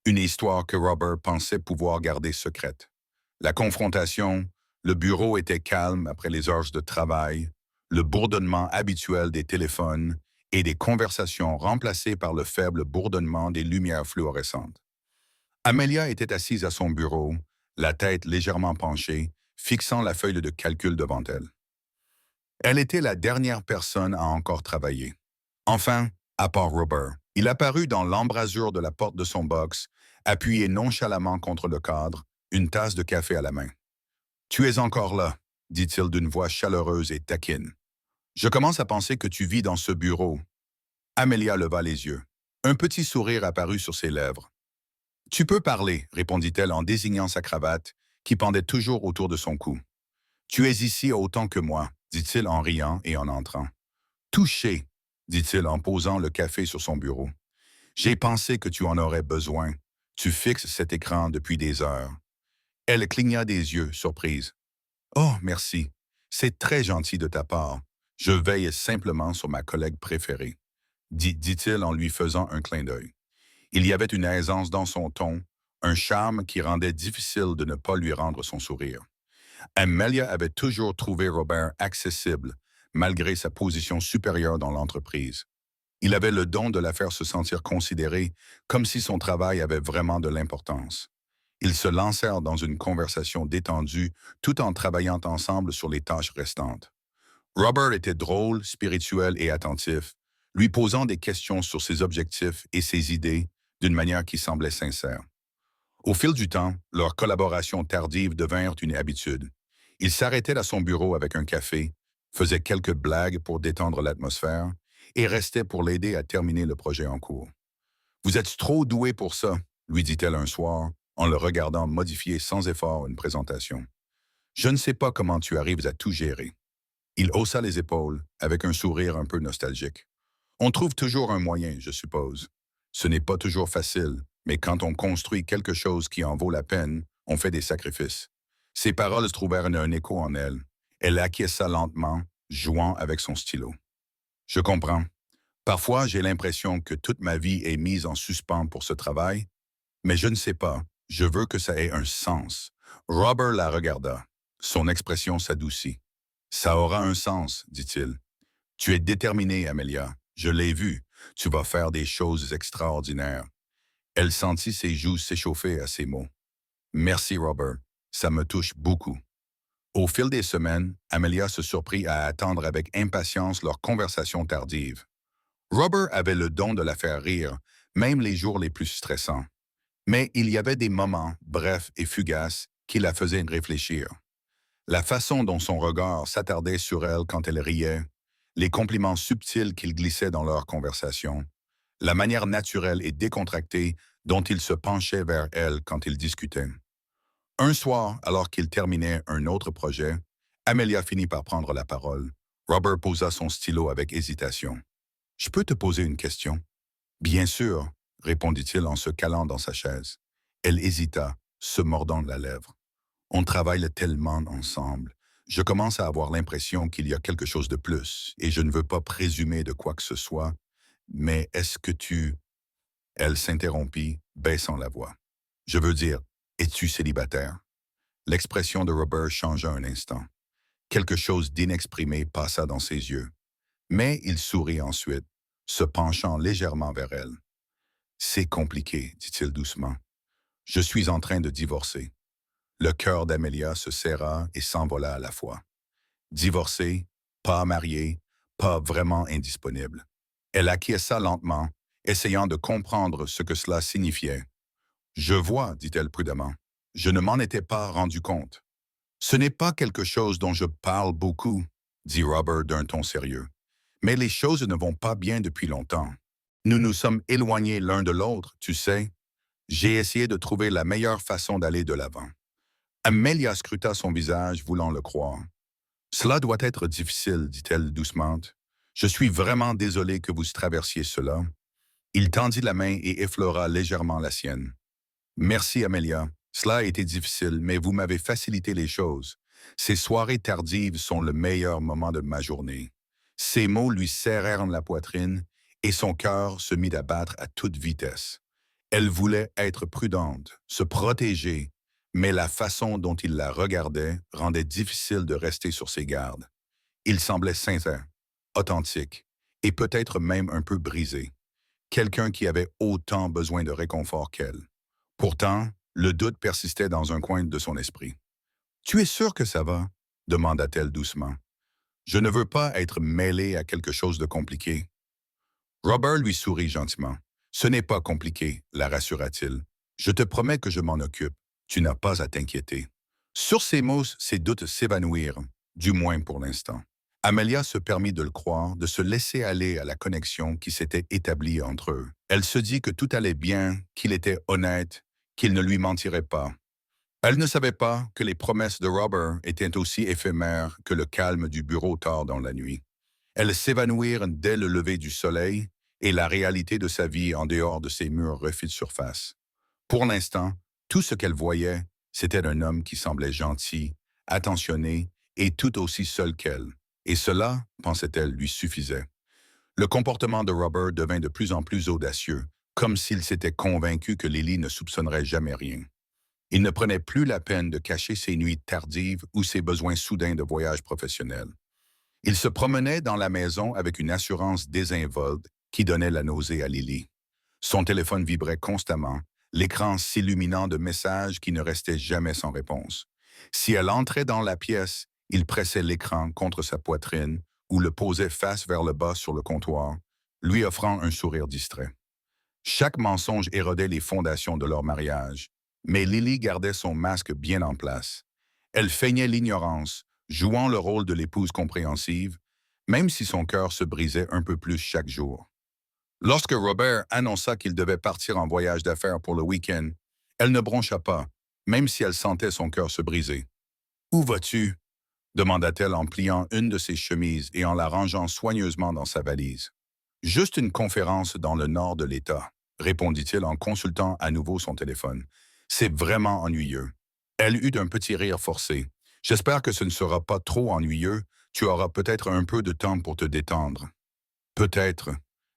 Une histoire que Robert pensait pouvoir garder secrète. La confrontation, Le bureau était calme après les heures de travail, le bourdonnement habituel des téléphones et des conversations remplacées par le faible bourdonnement des lumières fluorescentes. Amelia était assise à son bureau, la tête légèrement penchée, fixant la feuille de calcul devant elle. Elle était la dernière personne à encore travailler. Enfin, à part Robert, il apparut dans l'embrasure de la porte de son box, appuyé nonchalamment contre le cadre, une tasse de café à la main. « Tu es encore là », dit-il d'une voix chaleureuse et taquine. « Je commence à penser que tu vis dans ce bureau. » Amelia leva les yeux. Un petit sourire apparut sur ses lèvres. « Tu peux parler », répondit-elle en désignant sa cravate, qui pendait toujours autour de son cou. « Tu es ici autant que moi », dit-il en riant et en entrant. « Touché », dit-il en posant le café sur son bureau. « J'ai pensé que tu en aurais besoin. Tu fixes cet écran depuis des heures. » Elle cligna des yeux, surprise. « Oh, merci. C'est très gentil de ta part. Je veille simplement sur ma collègue préférée, » dit-il en lui faisant un clin d'œil. Il y avait une aisance dans son ton, un charme qui rendait difficile de ne pas lui rendre son sourire. Amelia avait toujours trouvé Robert accessible, malgré sa position supérieure dans l'entreprise. Il avait le don de la faire se sentir considérée, comme si son travail avait vraiment de l'importance. Ils se lancèrent dans une conversation détendue, tout en travaillant ensemble sur les tâches restantes. Robert était drôle, spirituel et attentif, lui posant des questions sur ses objectifs et ses idées d'une manière qui semblait sincère. Au fil du temps, leur collaboration tardive devinrent une habitude. Il s'arrêtait à son bureau avec un café, faisait quelques blagues pour détendre l'atmosphère et restait pour l'aider à terminer le projet en cours. « Vous êtes trop doué pour ça », lui dit-elle un soir, en le regardant modifier sans effort une présentation. « Je ne sais pas comment tu arrives à tout gérer. » Il haussa les épaules, avec un sourire un peu nostalgique. « On trouve toujours un moyen, je suppose. Ce n'est pas toujours facile, mais quand on construit quelque chose qui en vaut la peine, on fait des sacrifices. » Ses paroles trouvèrent un écho en elle. Elle acquiesça lentement, jouant avec son stylo. « Je comprends. Parfois, j'ai l'impression que toute ma vie est mise en suspens pour ce travail, mais je ne sais pas, je veux que ça ait un sens. » Robert la regarda. Son expression s'adoucit. « Ça aura un sens, dit-il. Tu es déterminée, Amelia. Je l'ai vu. Tu vas faire des choses extraordinaires. » Elle sentit ses joues s'échauffer à ces mots. « Merci, Robert. Ça me touche beaucoup. » Au fil des semaines, Amelia se surprit à attendre avec impatience leur conversation tardive. Robert avait le don de la faire rire, même les jours les plus stressants. Mais il y avait des moments, brefs et fugaces, qui la faisaient réfléchir. La façon dont son regard s'attardait sur elle quand elle riait, les compliments subtils qu'il glissait dans leur conversation, la manière naturelle et décontractée dont il se penchait vers elle quand ils discutaient. Un soir, alors qu'il terminait un autre projet, Amelia finit par prendre la parole. Robert posa son stylo avec hésitation. « Je peux te poser une question? »« Bien sûr, » répondit-il en se calant dans sa chaise. Elle hésita, se mordant la lèvre. « On travaille tellement ensemble. Je commence à avoir l'impression qu'il y a quelque chose de plus, et je ne veux pas présumer de quoi que ce soit. Mais est-ce que tu... » Elle s'interrompit, baissant la voix. « Je veux dire, es-tu célibataire? » L'expression de Robert changea un instant. Quelque chose d'inexprimé passa dans ses yeux. Mais il sourit ensuite, se penchant légèrement vers elle. « C'est compliqué, dit-il doucement. Je suis en train de divorcer. » Le cœur d'Amelia se serra et s'envola à la fois. Divorcée, pas mariée, pas vraiment indisponible. Elle acquiesça lentement, essayant de comprendre ce que cela signifiait. « Je vois, dit-elle prudemment. Je ne m'en étais pas rendu compte. »« Ce n'est pas quelque chose dont je parle beaucoup, » dit Robert d'un ton sérieux. « Mais les choses ne vont pas bien depuis longtemps. Nous nous sommes éloignés l'un de l'autre, tu sais. J'ai essayé de trouver la meilleure façon d'aller de l'avant. » Amelia scruta son visage, voulant le croire. « Cela doit être difficile, dit-elle doucement. Je suis vraiment désolé que vous traversiez cela. » Il tendit la main et effleura légèrement la sienne. « Merci, Amelia. Cela a été difficile, mais vous m'avez facilité les choses. Ces soirées tardives sont le meilleur moment de ma journée. » Ces mots lui serrèrent la poitrine et son cœur se mit à battre à toute vitesse. Elle voulait être prudente, se protéger, mais la façon dont il la regardait rendait difficile de rester sur ses gardes. Il semblait sincère, authentique, et peut-être même un peu brisé. Quelqu'un qui avait autant besoin de réconfort qu'elle. Pourtant, le doute persistait dans un coin de son esprit. Tu es sûr que ça va? Demanda-t-elle doucement. Je ne veux pas être mêlé à quelque chose de compliqué. Robert lui sourit gentiment. Ce n'est pas compliqué, la rassura-t-il. Je te promets que je m'en occupe. Tu n'as pas à t'inquiéter. Sur ces mots, ses doutes s'évanouirent, du moins pour l'instant. Amelia se permit de le croire, de se laisser aller à la connexion qui s'était établie entre eux. Elle se dit que tout allait bien, qu'il était honnête, qu'il ne lui mentirait pas. Elle ne savait pas que les promesses de Robert étaient aussi éphémères que le calme du bureau tard dans la nuit. Elles s'évanouirent dès le lever du soleil et la réalité de sa vie en dehors de ces murs refit surface. Pour l'instant, tout ce qu'elle voyait, c'était un homme qui semblait gentil, attentionné et tout aussi seul qu'elle. Et cela, pensait-elle, lui suffisait. Le comportement de Robert devint de plus en plus audacieux, comme s'il s'était convaincu que Lily ne soupçonnerait jamais rien. Il ne prenait plus la peine de cacher ses nuits tardives ou ses besoins soudains de voyage professionnel. Il se promenait dans la maison avec une assurance désinvolte qui donnait la nausée à Lily. Son téléphone vibrait constamment, l'écran s'illuminant de messages qui ne restaient jamais sans réponse. Si elle entrait dans la pièce, il pressait l'écran contre sa poitrine ou le posait face vers le bas sur le comptoir, lui offrant un sourire distrait. Chaque mensonge érodait les fondations de leur mariage, mais Lily gardait son masque bien en place. Elle feignait l'ignorance, jouant le rôle de l'épouse compréhensive, même si son cœur se brisait un peu plus chaque jour. Lorsque Robert annonça qu'il devait partir en voyage d'affaires pour le week-end, elle ne broncha pas, même si elle sentait son cœur se briser. « Où vas-tu? » demanda-t-elle en pliant une de ses chemises et en la rangeant soigneusement dans sa valise. « Juste une conférence dans le nord de l'État, » répondit-il en consultant à nouveau son téléphone. « C'est vraiment ennuyeux. » Elle eut un petit rire forcé. « J'espère que ce ne sera pas trop ennuyeux. Tu auras peut-être un peu de temps pour te détendre. »« Peut-être, »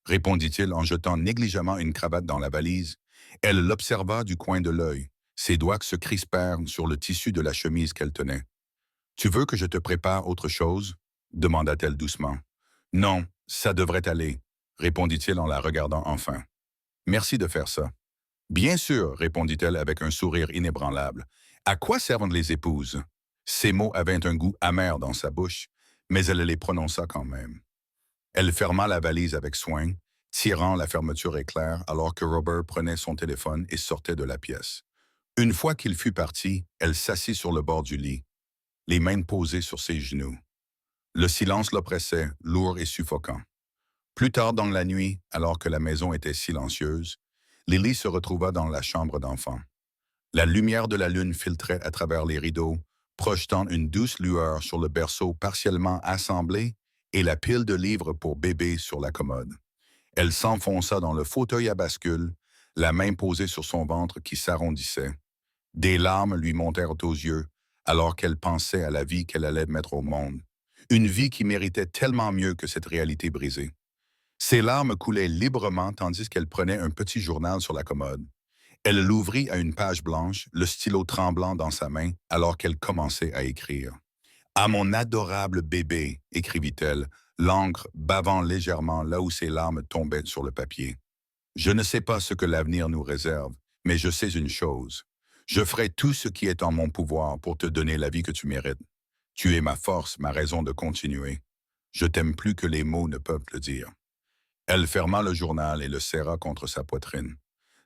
répondit-il en jetant négligemment une cravate dans la valise. Elle l'observa du coin de l'œil. Ses doigts se crispèrent sur le tissu de la chemise qu'elle tenait. « Tu veux que je te prépare autre chose? » demanda-t-elle doucement. « Non, ça devrait aller, » répondit-il en la regardant enfin. « Merci de faire ça. »« Bien sûr, » répondit-elle avec un sourire inébranlable. « À quoi servent les épouses? » Ces mots avaient un goût amer dans sa bouche, mais elle les prononça quand même. Elle ferma la valise avec soin, tirant la fermeture éclair alors que Robert prenait son téléphone et sortait de la pièce. Une fois qu'il fut parti, elle s'assit sur le bord du lit, les mains posées sur ses genoux. Le silence l'oppressait, lourd et suffocant. Plus tard dans la nuit, alors que la maison était silencieuse, Lily se retrouva dans la chambre d'enfant. La lumière de la lune filtrait à travers les rideaux, projetant une douce lueur sur le berceau partiellement assemblé et la pile de livres pour bébé sur la commode. Elle s'enfonça dans le fauteuil à bascule, la main posée sur son ventre qui s'arrondissait. Des larmes lui montèrent aux yeux, alors qu'elle pensait à la vie qu'elle allait mettre au monde. Une vie qui méritait tellement mieux que cette réalité brisée. Ses larmes coulaient librement tandis qu'elle prenait un petit journal sur la commode. Elle l'ouvrit à une page blanche, le stylo tremblant dans sa main, alors qu'elle commençait à écrire. « À mon adorable bébé », écrivit-elle, l'encre bavant légèrement là où ses larmes tombaient sur le papier. « Je ne sais pas ce que l'avenir nous réserve, mais je sais une chose. Je ferai tout ce qui est en mon pouvoir pour te donner la vie que tu mérites. Tu es ma force, ma raison de continuer. Je t'aime plus que les mots ne peuvent le dire. » Elle ferma le journal et le serra contre sa poitrine.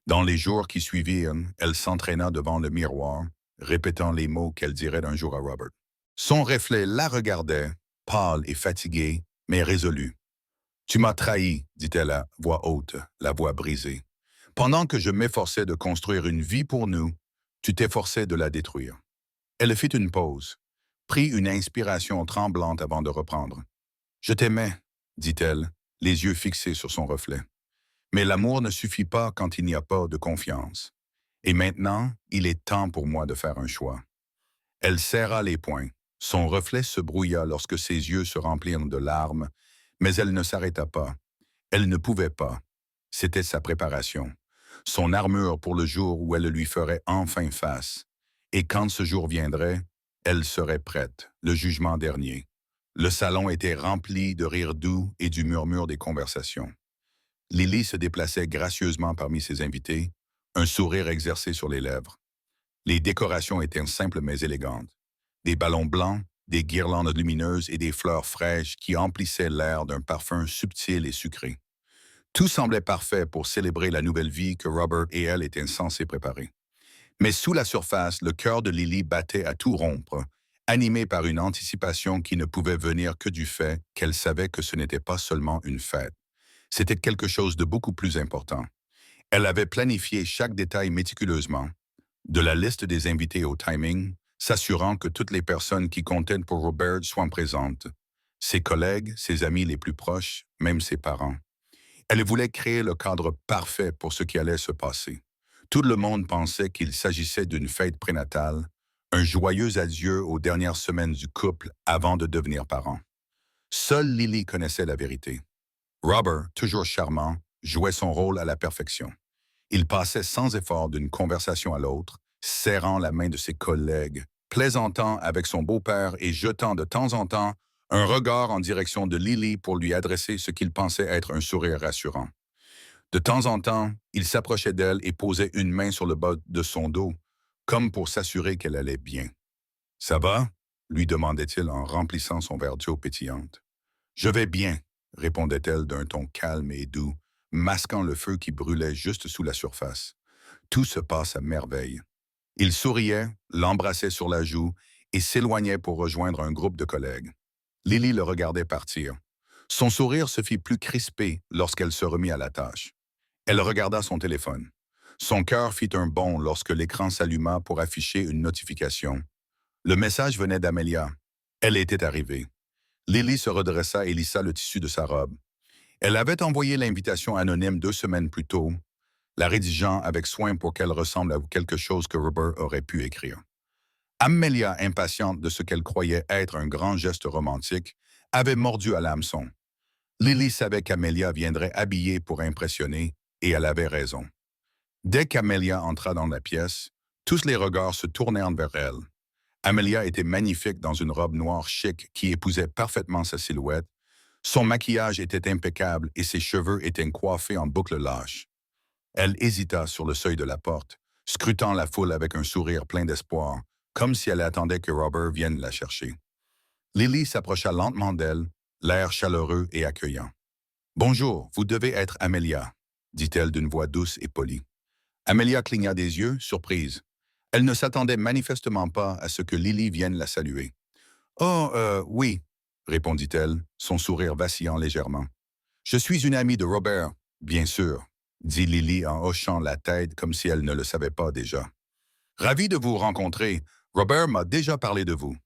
Dans les jours qui suivirent, elle s'entraîna devant le miroir, répétant les mots qu'elle dirait un jour à Robert. Son reflet la regardait, pâle et fatigué, mais résolu. « Tu m'as trahi, » dit-elle à voix haute, la voix brisée. « Pendant que je m'efforçais de construire une vie pour nous, tu t'efforçais de la détruire. » Elle fit une pause, prit une inspiration tremblante avant de reprendre. « Je t'aimais, » dit-elle, les yeux fixés sur son reflet. « Mais l'amour ne suffit pas quand il n'y a pas de confiance. Et maintenant, il est temps pour moi de faire un choix. » Elle serra les poings. Son reflet se brouilla lorsque ses yeux se remplirent de larmes, mais elle ne s'arrêta pas. Elle ne pouvait pas. C'était sa préparation, son armure pour le jour où elle lui ferait enfin face. Et quand ce jour viendrait, elle serait prête, le jugement dernier. Le salon était rempli de rires doux et du murmure des conversations. Lily se déplaçait gracieusement parmi ses invités, un sourire exercé sur les lèvres. Les décorations étaient simples mais élégantes. Des ballons blancs, des guirlandes lumineuses et des fleurs fraîches qui emplissaient l'air d'un parfum subtil et sucré. Tout semblait parfait pour célébrer la nouvelle vie que Robert et elle étaient censés préparer. Mais sous la surface, le cœur de Lily battait à tout rompre, animé par une anticipation qui ne pouvait venir que du fait qu'elle savait que ce n'était pas seulement une fête. C'était quelque chose de beaucoup plus important. Elle avait planifié chaque détail méticuleusement, de la liste des invités au timing, s'assurant que toutes les personnes qui comptaient pour Robert soient présentes, ses collègues, ses amis les plus proches, même ses parents. Elle voulait créer le cadre parfait pour ce qui allait se passer. Tout le monde pensait qu'il s'agissait d'une fête prénatale, un joyeux adieu aux dernières semaines du couple avant de devenir parents. Seule Lily connaissait la vérité. Robert, toujours charmant, jouait son rôle à la perfection. Il passait sans effort d'une conversation à l'autre, serrant la main de ses collègues, plaisantant avec son beau-père et jetant de temps en temps un regard en direction de Lily pour lui adresser ce qu'il pensait être un sourire rassurant. De temps en temps, il s'approchait d'elle et posait une main sur le bas de son dos, comme pour s'assurer qu'elle allait bien. « Ça va ?» lui demandait-il en remplissant son verre d'eau pétillante. « Je vais bien », répondait-elle d'un ton calme et doux, masquant le feu qui brûlait juste sous la surface. Tout se passe à merveille. Il souriait, l'embrassait sur la joue et s'éloignait pour rejoindre un groupe de collègues. Lily le regardait partir. Son sourire se fit plus crispé lorsqu'elle se remit à la tâche. Elle regarda son téléphone. Son cœur fit un bond lorsque l'écran s'alluma pour afficher une notification. Le message venait d'Amelia. Elle était arrivée. Lily se redressa et lissa le tissu de sa robe. Elle avait envoyé l'invitation anonyme 2 semaines plus tôt, la rédigeant avec soin pour qu'elle ressemble à quelque chose que Robert aurait pu écrire. Amelia, impatiente de ce qu'elle croyait être un grand geste romantique, avait mordu à l'hameçon. Lily savait qu'Amelia viendrait habillée pour impressionner, et elle avait raison. Dès qu'Amelia entra dans la pièce, tous les regards se tournèrent vers elle. Amelia était magnifique dans une robe noire chic qui épousait parfaitement sa silhouette. Son maquillage était impeccable et ses cheveux étaient coiffés en boucles lâches. Elle hésita sur le seuil de la porte, scrutant la foule avec un sourire plein d'espoir, comme si elle attendait que Robert vienne la chercher. Lily s'approcha lentement d'elle, l'air chaleureux et accueillant. « Bonjour, vous devez être Amelia, » dit-elle d'une voix douce et polie. Amelia cligna des yeux, surprise. Elle ne s'attendait manifestement pas à ce que Lily vienne la saluer. « Oh, oui, » répondit-elle, son sourire vacillant légèrement. « Je suis une amie de Robert, bien sûr, » dit Lily en hochant la tête comme si elle ne le savait pas déjà. « Ravi de vous rencontrer. Robert m'a déjà parlé de vous. »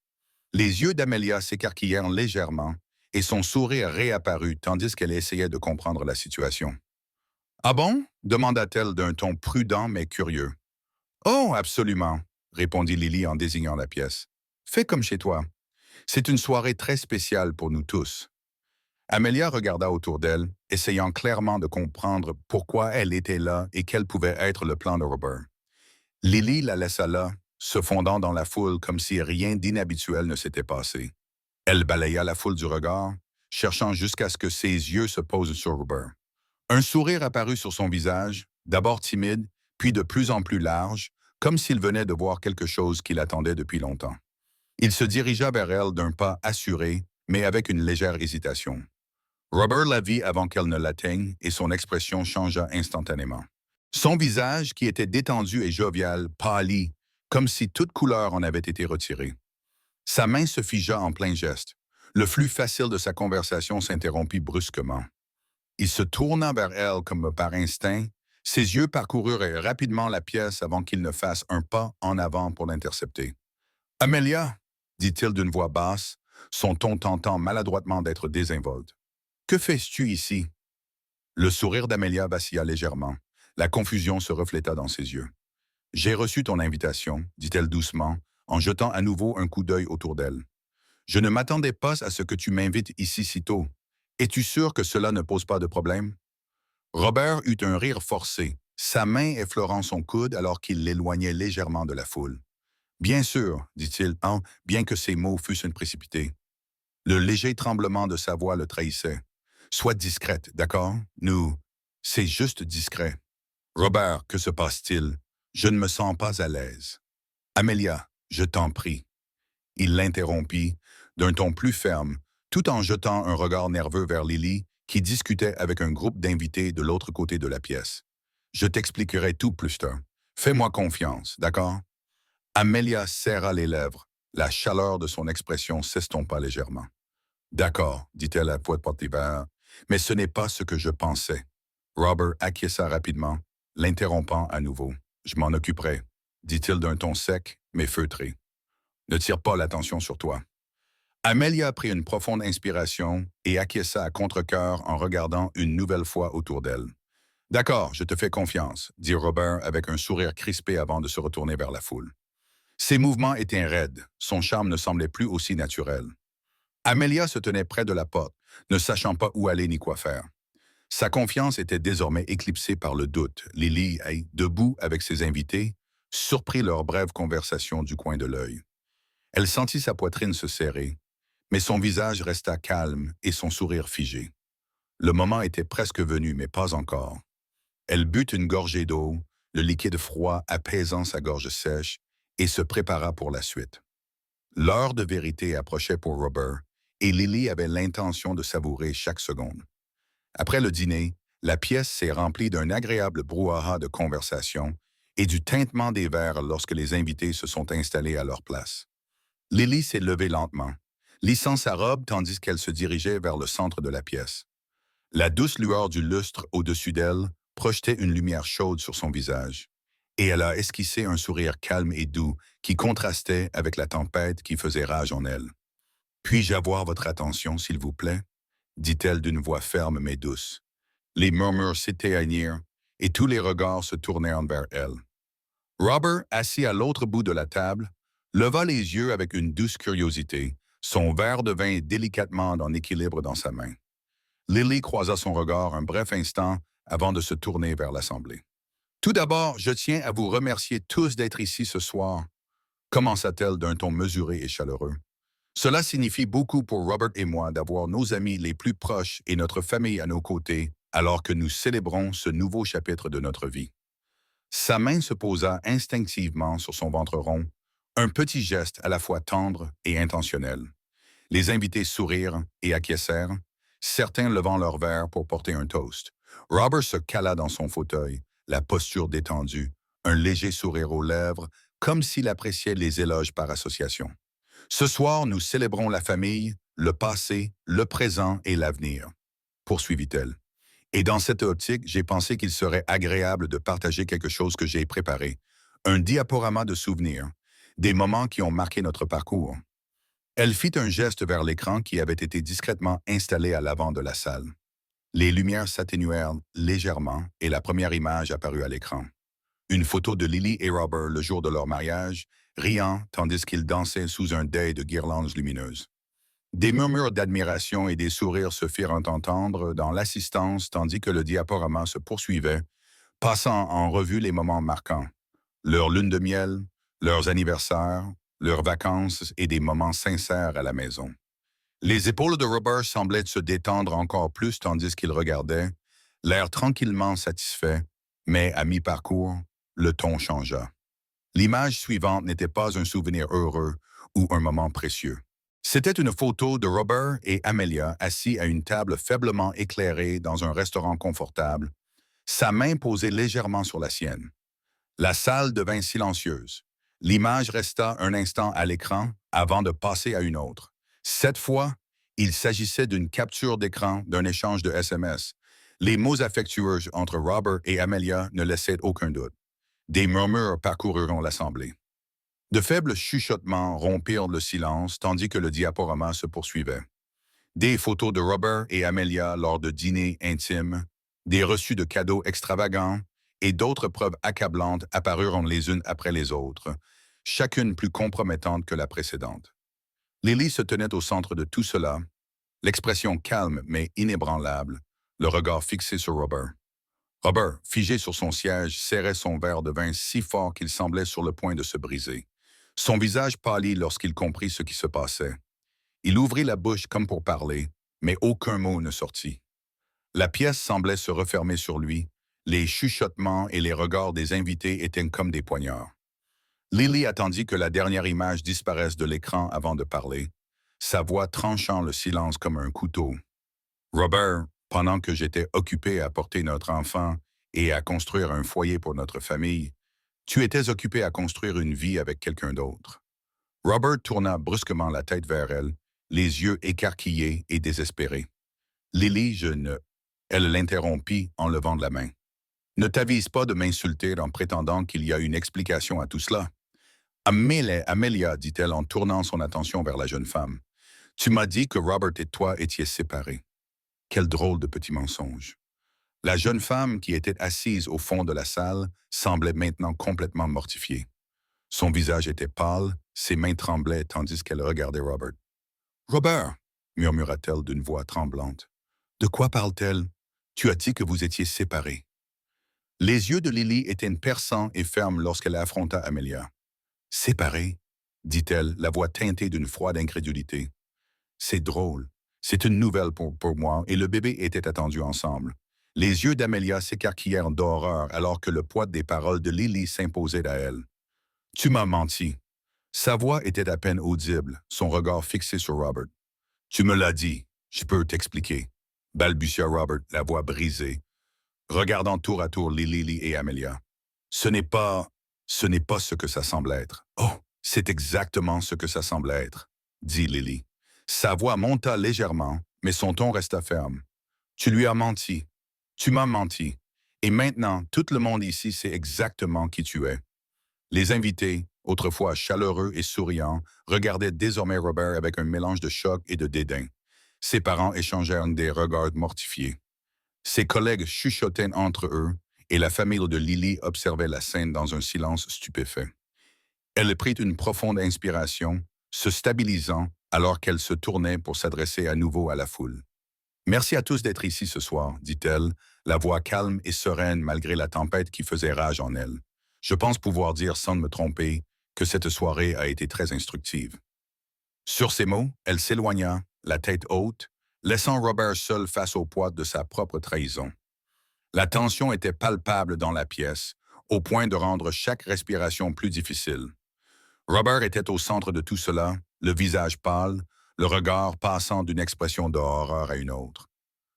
Les yeux d'Amelia s'écarquillèrent légèrement et son sourire réapparut tandis qu'elle essayait de comprendre la situation. « Ah bon ?» demanda-t-elle d'un ton prudent mais curieux. « Oh, absolument, » répondit Lily en désignant la pièce. « Fais comme chez toi. C'est une soirée très spéciale pour nous tous. » Amelia regarda autour d'elle, essayant clairement de comprendre pourquoi elle était là et quel pouvait être le plan de Robert. Lily la laissa là, se fondant dans la foule comme si rien d'inhabituel ne s'était passé. Elle balaya la foule du regard, cherchant jusqu'à ce que ses yeux se posent sur Robert. Un sourire apparut sur son visage, d'abord timide, puis de plus en plus large, comme s'il venait de voir quelque chose qu'il attendait depuis longtemps. Il se dirigea vers elle d'un pas assuré, mais avec une légère hésitation. Robert la vit avant qu'elle ne l'atteigne et son expression changea instantanément. Son visage, qui était détendu et jovial, pâlit, comme si toute couleur en avait été retirée. Sa main se figea en plein geste. Le flux facile de sa conversation s'interrompit brusquement. Il se tourna vers elle comme par instinct. Ses yeux parcoururent rapidement la pièce avant qu'il ne fasse un pas en avant pour l'intercepter. « Amelia » dit-il d'une voix basse, son ton tentant maladroitement d'être désinvolte. « Que fais-tu ici ?» Le sourire d'Amelia vacilla légèrement. La confusion se refléta dans ses yeux. « J'ai reçu ton invitation, » dit-elle doucement, en jetant à nouveau un coup d'œil autour d'elle. « Je ne m'attendais pas à ce que tu m'invites ici si tôt. Es-tu sûr que cela ne pose pas de problème? » Robert eut un rire forcé, sa main effleurant son coude alors qu'il l'éloignait légèrement de la foule. Bien sûr, dit-il, bien que ses mots fussent précipités. Le léger tremblement de sa voix le trahissait. Sois discrète, d'accord? Nous, c'est juste discret. Robert, que se passe-t-il? Je ne me sens pas à l'aise. Amelia, je t'en prie. Il l'interrompit, d'un ton plus ferme, tout en jetant un regard nerveux vers Lily, qui discutait avec un groupe d'invités de l'autre côté de la pièce. Je t'expliquerai tout plus tard. Fais-moi confiance, d'accord? Amelia serra les lèvres. La chaleur de son expression s'estompa légèrement. D'accord, dit-elle à voix porte-hiver, mais ce n'est pas ce que je pensais. Robert acquiesça rapidement, l'interrompant à nouveau. Je m'en occuperai, dit-il d'un ton sec, mais feutré. Ne tire pas l'attention sur toi. Amelia prit une profonde inspiration et acquiesça à contre-cœur en regardant une nouvelle fois autour d'elle. D'accord, je te fais confiance, dit Robert avec un sourire crispé avant de se retourner vers la foule. Ses mouvements étaient raides, son charme ne semblait plus aussi naturel. Amelia se tenait près de la porte, ne sachant pas où aller ni quoi faire. Sa confiance était désormais éclipsée par le doute. Lily, debout avec ses invités, surprit leur brève conversation du coin de l'œil. Elle sentit sa poitrine se serrer, mais son visage resta calme et son sourire figé. Le moment était presque venu, mais pas encore. Elle but une gorgée d'eau, le liquide froid apaisant sa gorge sèche, et se prépara pour la suite. L'heure de vérité approchait pour Robert, et Lily avait l'intention de savourer chaque seconde. Après le dîner, la pièce s'est remplie d'un agréable brouhaha de conversation et du tintement des verres lorsque les invités se sont installés à leur place. Lily s'est levée lentement, lissant sa robe tandis qu'elle se dirigeait vers le centre de la pièce. La douce lueur du lustre au-dessus d'elle projetait une lumière chaude sur son visage, et elle a esquissé un sourire calme et doux qui contrastait avec la tempête qui faisait rage en elle. Puis-je avoir votre attention, s'il vous plaît? Dit-elle d'une voix ferme mais douce. Les murmures s'éteignirent et tous les regards se tournèrent vers elle. Robert, assis à l'autre bout de la table, leva les yeux avec une douce curiosité, son verre de vin délicatement en équilibre dans sa main. Lily croisa son regard un bref instant avant de se tourner vers l'Assemblée. Tout d'abord, je tiens à vous remercier tous d'être ici ce soir, commença-t-elle d'un ton mesuré et chaleureux. Cela signifie beaucoup pour Robert et moi d'avoir nos amis les plus proches et notre famille à nos côtés alors que nous célébrons ce nouveau chapitre de notre vie. Sa main se posa instinctivement sur son ventre rond, un petit geste à la fois tendre et intentionnel. Les invités sourirent et acquiescèrent, certains levant leur verre pour porter un toast. Robert se cala dans son fauteuil, la posture détendue, un léger sourire aux lèvres, comme s'il appréciait les éloges par association. Ce soir, nous célébrons la famille, le passé, le présent et l'avenir, poursuivit-elle. Et dans cette optique, j'ai pensé qu'il serait agréable de partager quelque chose que j'ai préparé, un diaporama de souvenirs, des moments qui ont marqué notre parcours. Elle fit un geste vers l'écran qui avait été discrètement installé à l'avant de la salle. Les lumières s'atténuèrent légèrement et la première image apparut à l'écran. Une photo de Lily et Robert le jour de leur mariage, riant tandis qu'ils dansaient sous un dais de guirlandes lumineuses. Des murmures d'admiration et des sourires se firent entendre dans l'assistance tandis que le diaporama se poursuivait, passant en revue les moments marquants. Leur lune de miel, leurs anniversaires, leurs vacances et des moments sincères à la maison. Les épaules de Robert semblaient se détendre encore plus tandis qu'il regardait, l'air tranquillement satisfait, mais à mi-parcours, le ton changea. L'image suivante n'était pas un souvenir heureux ou un moment précieux. C'était une photo de Robert et Amelia assis à une table faiblement éclairée dans un restaurant confortable, sa main posée légèrement sur la sienne. La salle devint silencieuse. L'image resta un instant à l'écran avant de passer à une autre. Cette fois, il s'agissait d'une capture d'écran d'un échange de SMS. Les mots affectueux entre Robert et Amelia ne laissaient aucun doute. Des murmures parcoururent l'assemblée. De faibles chuchotements rompirent le silence tandis que le diaporama se poursuivait. Des photos de Robert et Amelia lors de dîners intimes, des reçus de cadeaux extravagants et d'autres preuves accablantes apparurent les unes après les autres, chacune plus compromettante que la précédente. Lily se tenait au centre de tout cela, l'expression calme mais inébranlable, le regard fixé sur Robert. Robert, figé sur son siège, serrait son verre de vin si fort qu'il semblait sur le point de se briser. Son visage pâlit lorsqu'il comprit ce qui se passait. Il ouvrit la bouche comme pour parler, mais aucun mot ne sortit. La pièce semblait se refermer sur lui. Les chuchotements et les regards des invités étaient comme des poignards. Lily attendit que la dernière image disparaisse de l'écran avant de parler, sa voix tranchant le silence comme un couteau. Robert, pendant que j'étais occupé à porter notre enfant et à construire un foyer pour notre famille, tu étais occupé à construire une vie avec quelqu'un d'autre. Robert tourna brusquement la tête vers elle, les yeux écarquillés et désespérés. Lily, je ne... Elle l'interrompit en levant de la main. Ne t'avise pas de m'insulter en prétendant qu'il y a une explication à tout cela. Amelia, dit-elle en tournant son attention vers la jeune femme. Tu m'as dit que Robert et toi étiez séparés. Quel drôle de petit mensonge. La jeune femme qui était assise au fond de la salle semblait maintenant complètement mortifiée. Son visage était pâle, ses mains tremblaient tandis qu'elle regardait Robert. Robert, murmura-t-elle d'une voix tremblante. De quoi parle-t-elle? Tu as dit que vous étiez séparés. Les yeux de Lily étaient perçants et fermes lorsqu'elle affronta Amelia. Séparés, dit-elle, la voix teintée d'une froide incrédulité. C'est drôle. C'est une nouvelle pour moi et le bébé était attendu ensemble. Les yeux d'Amelia s'écarquillèrent d'horreur alors que le poids des paroles de Lily s'imposait à elle. Tu m'as menti. Sa voix était à peine audible, son regard fixé sur Robert. Tu me l'as dit, je peux t'expliquer, balbutia Robert, la voix brisée, regardant tour à tour Lily et Amelia. Ce n'est pas ce que ça semble être. Oh, c'est exactement ce que ça semble être, dit Lily. Sa voix monta légèrement, mais son ton resta ferme. Tu lui as menti. Tu m'as menti. Et maintenant, tout le monde ici sait exactement qui tu es. Les invités, autrefois chaleureux et souriants, regardaient désormais Robert avec un mélange de choc et de dédain. Ses parents échangèrent des regards mortifiés. Ses collègues chuchotaient entre eux, et la famille de Lily observait la scène dans un silence stupéfait. Elle prit une profonde inspiration, se stabilisant alors qu'elle se tournait pour s'adresser à nouveau à la foule. Merci à tous d'être ici ce soir, dit-elle, la voix calme et sereine malgré la tempête qui faisait rage en elle. Je pense pouvoir dire sans me tromper que cette soirée a été très instructive. Sur ces mots, elle s'éloigna, la tête haute, laissant Robert seul face au poids de sa propre trahison. La tension était palpable dans la pièce, au point de rendre chaque respiration plus difficile. Robert était au centre de tout cela, le visage pâle, le regard passant d'une expression de horreur à une autre.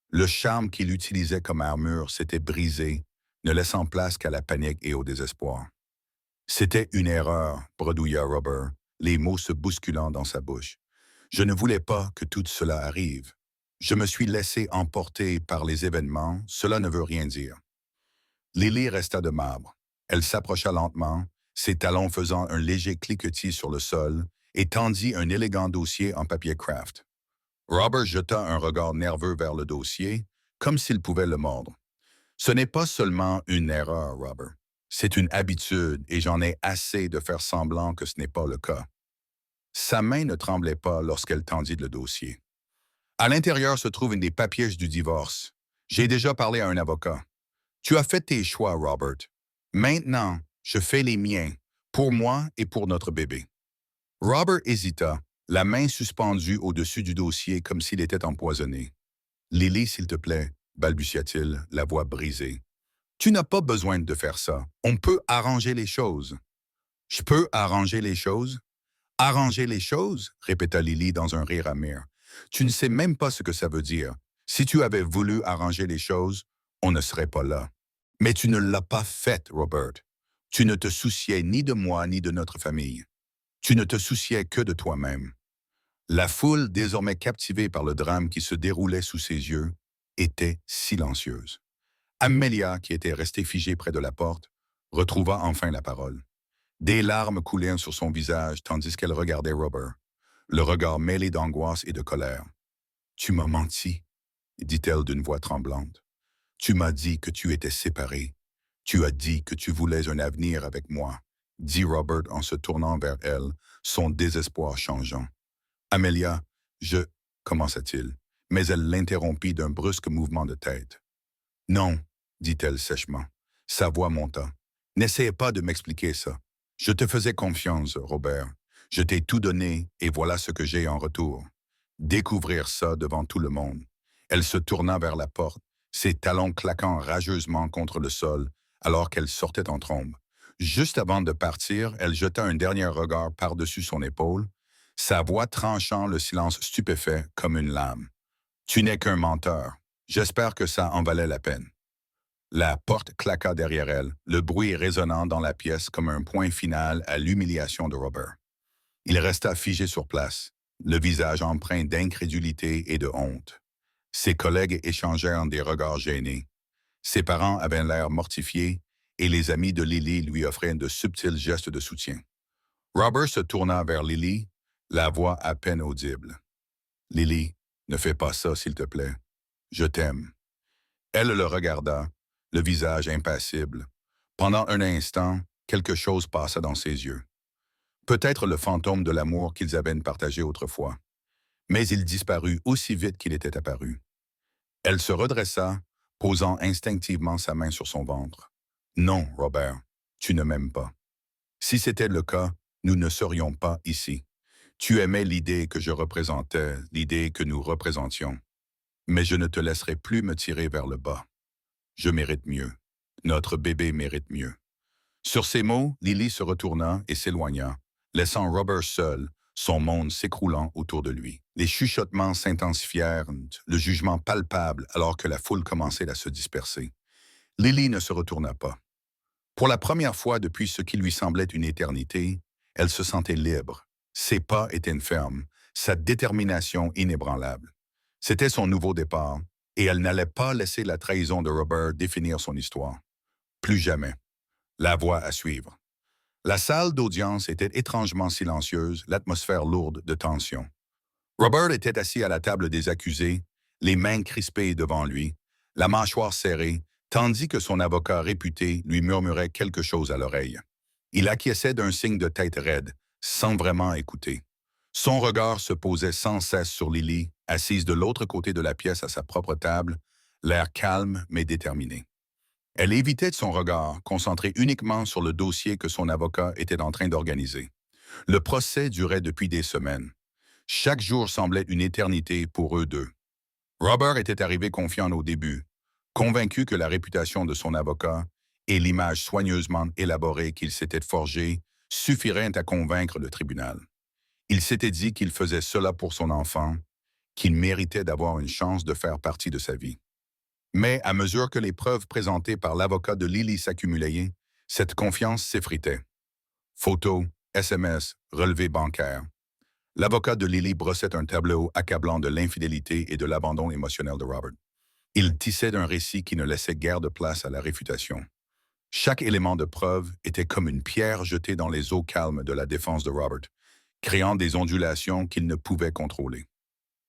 Le charme qu'il utilisait comme armure s'était brisé, ne laissant place qu'à la panique et au désespoir. C'était une erreur, bredouilla Robert, les mots se bousculant dans sa bouche. Je ne voulais pas que tout cela arrive. Je me suis laissé emporter par les événements, cela ne veut rien dire. Lily resta de marbre. Elle s'approcha lentement, ses talons faisant un léger cliquetis sur le sol, et tendit un élégant dossier en papier craft. Robert jeta un regard nerveux vers le dossier, comme s'il pouvait le mordre. Ce n'est pas seulement une erreur, Robert. C'est une habitude et j'en ai assez de faire semblant que ce n'est pas le cas. Sa main ne tremblait pas lorsqu'elle tendit le dossier. À l'intérieur se trouvent des papiers du divorce. J'ai déjà parlé à un avocat. Tu as fait tes choix, Robert. Maintenant, je fais les miens, pour moi et pour notre bébé. Robert hésita, la main suspendue au-dessus du dossier comme s'il était empoisonné. Lily, s'il te plaît, balbutia-t-il, la voix brisée. Tu n'as pas besoin de faire ça. On peut arranger les choses. Je peux arranger les choses? Arranger les choses? Répéta Lily dans un rire amer. Tu ne sais même pas ce que ça veut dire. Si tu avais voulu arranger les choses, on ne serait pas là. Mais tu ne l'as pas fait, Robert. Tu ne te souciais ni de moi ni de notre famille. Tu ne te souciais que de toi-même. La foule, désormais captivée par le drame qui se déroulait sous ses yeux, était silencieuse. Amelia, qui était restée figée près de la porte, retrouva enfin la parole. Des larmes coulèrent sur son visage tandis qu'elle regardait Robert, le regard mêlé d'angoisse et de colère. « Tu m'as menti, » dit-elle d'une voix tremblante. « Tu m'as dit que tu étais séparé. Tu as dit que tu voulais un avenir avec moi, » dit Robert en se tournant vers elle, son désespoir changeant. « Amelia, je... » commença-t-il, mais elle l'interrompit d'un brusque mouvement de tête. « Non, » dit-elle sèchement. Sa voix monta. « N'essayez pas de m'expliquer ça. Je te faisais confiance, Robert. Je t'ai tout donné et voilà ce que j'ai en retour. Découvrir ça devant tout le monde. Elle se tourna vers la porte, ses talons claquant rageusement contre le sol alors qu'elle sortait en trombe. Juste avant de partir, elle jeta un dernier regard par-dessus son épaule, sa voix tranchant le silence stupéfait comme une lame. Tu n'es qu'un menteur. J'espère que ça en valait la peine. La porte claqua derrière elle, le bruit résonnant dans la pièce comme un point final à l'humiliation de Robert. Il resta figé sur place, le visage empreint d'incrédulité et de honte. Ses collègues échangèrent des regards gênés. Ses parents avaient l'air mortifiés et les amis de Lily lui offraient de subtils gestes de soutien. Robert se tourna vers Lily, la voix à peine audible. Lily, ne fais pas ça, s'il te plaît. Je t'aime. Elle le regarda, le visage impassible. Pendant un instant, quelque chose passa dans ses yeux. Peut-être le fantôme de l'amour qu'ils avaient partagé autrefois. Mais il disparut aussi vite qu'il était apparu. Elle se redressa, posant instinctivement sa main sur son ventre. Non, Robert, tu ne m'aimes pas. Si c'était le cas, nous ne serions pas ici. Tu aimais l'idée que je représentais, l'idée que nous représentions. Mais je ne te laisserai plus me tirer vers le bas. Je mérite mieux. Notre bébé mérite mieux. Sur ces mots, Lily se retourna et s'éloigna, laissant Robert seul, son monde s'écroulant autour de lui. Les chuchotements s'intensifièrent, le jugement palpable alors que la foule commençait à se disperser. Lily ne se retourna pas. Pour la première fois depuis ce qui lui semblait une éternité, elle se sentait libre. Ses pas étaient fermes, sa détermination inébranlable. C'était son nouveau départ, et elle n'allait pas laisser la trahison de Robert définir son histoire. Plus jamais. La voie à suivre. La salle d'audience était étrangement silencieuse, l'atmosphère lourde de tension. Robert était assis à la table des accusés, les mains crispées devant lui, la mâchoire serrée, tandis que son avocat réputé lui murmurait quelque chose à l'oreille. Il acquiesçait d'un signe de tête raide, sans vraiment écouter. Son regard se posait sans cesse sur Lily, assise de l'autre côté de la pièce à sa propre table, l'air calme mais déterminé. Elle évitait son regard, concentré uniquement sur le dossier que son avocat était en train d'organiser. Le procès durait depuis des semaines. Chaque jour semblait une éternité pour eux deux. Robert était arrivé confiant au début, convaincu que la réputation de son avocat et l'image soigneusement élaborée qu'il s'était forgée suffiraient à convaincre le tribunal. Il s'était dit qu'il faisait cela pour son enfant, qu'il méritait d'avoir une chance de faire partie de sa vie. Mais à mesure que les preuves présentées par l'avocat de Lily s'accumulaient, cette confiance s'effritait. Photos, SMS, relevés bancaires. L'avocat de Lily brossait un tableau accablant de l'infidélité et de l'abandon émotionnel de Robert. Il tissait un récit qui ne laissait guère de place à la réfutation. Chaque élément de preuve était comme une pierre jetée dans les eaux calmes de la défense de Robert, créant des ondulations qu'il ne pouvait contrôler.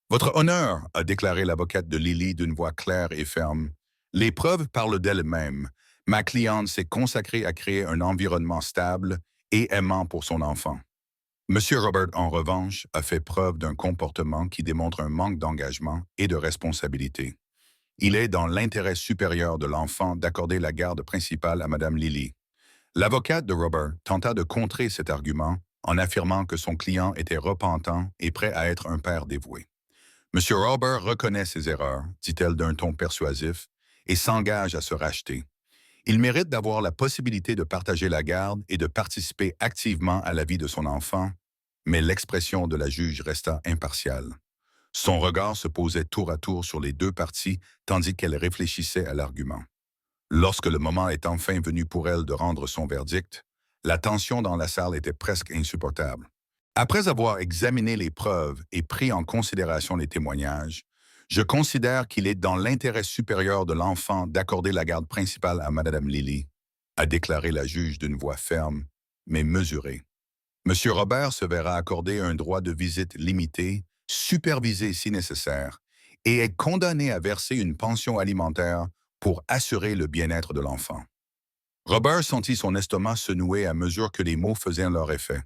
Votre honneur, a déclaré l'avocate de Lily d'une voix claire et ferme. Les preuves parlent d'elles-mêmes. Ma cliente s'est consacrée à créer un environnement stable et aimant pour son enfant. Monsieur Robert, en revanche, a fait preuve d'un comportement qui démontre un manque d'engagement et de responsabilité. Il est dans l'intérêt supérieur de l'enfant d'accorder la garde principale à Madame Lily. L'avocate de Robert tenta de contrer cet argument en affirmant que son client était repentant et prêt à être un père dévoué. Monsieur Robert reconnaît ses erreurs, dit-elle d'un ton persuasif, et s'engage à se racheter. Il mérite d'avoir la possibilité de partager la garde et de participer activement à la vie de son enfant, mais l'expression de la juge resta impartiale. Son regard se posait tour à tour sur les deux parties tandis qu'elle réfléchissait à l'argument. Lorsque le moment est enfin venu pour elle de rendre son verdict, la tension dans la salle était presque insupportable. Après avoir examiné les preuves et pris en considération les témoignages, je considère qu'il est dans l'intérêt supérieur de l'enfant d'accorder la garde principale à Madame Lily, a déclaré la juge d'une voix ferme, mais mesurée. Monsieur Robert se verra accorder un droit de visite limité, supervisé si nécessaire, et est condamné à verser une pension alimentaire pour assurer le bien-être de l'enfant. Robert sentit son estomac se nouer à mesure que les mots faisaient leur effet.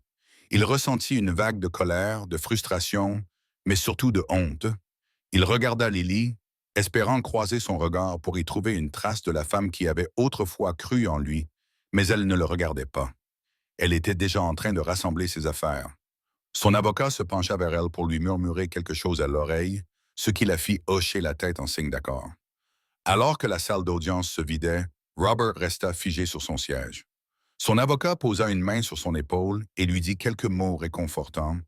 Il ressentit une vague de colère, de frustration, mais surtout de honte. Il regarda Lily, espérant croiser son regard pour y trouver une trace de la femme qui avait autrefois cru en lui, mais elle ne le regardait pas. Elle était déjà en train de rassembler ses affaires. Son avocat se pencha vers elle pour lui murmurer quelque chose à l'oreille, ce qui la fit hocher la tête en signe d'accord. Alors que la salle d'audience se vidait, Robert resta figé sur son siège. Son avocat posa une main sur son épaule et lui dit quelques mots réconfortants,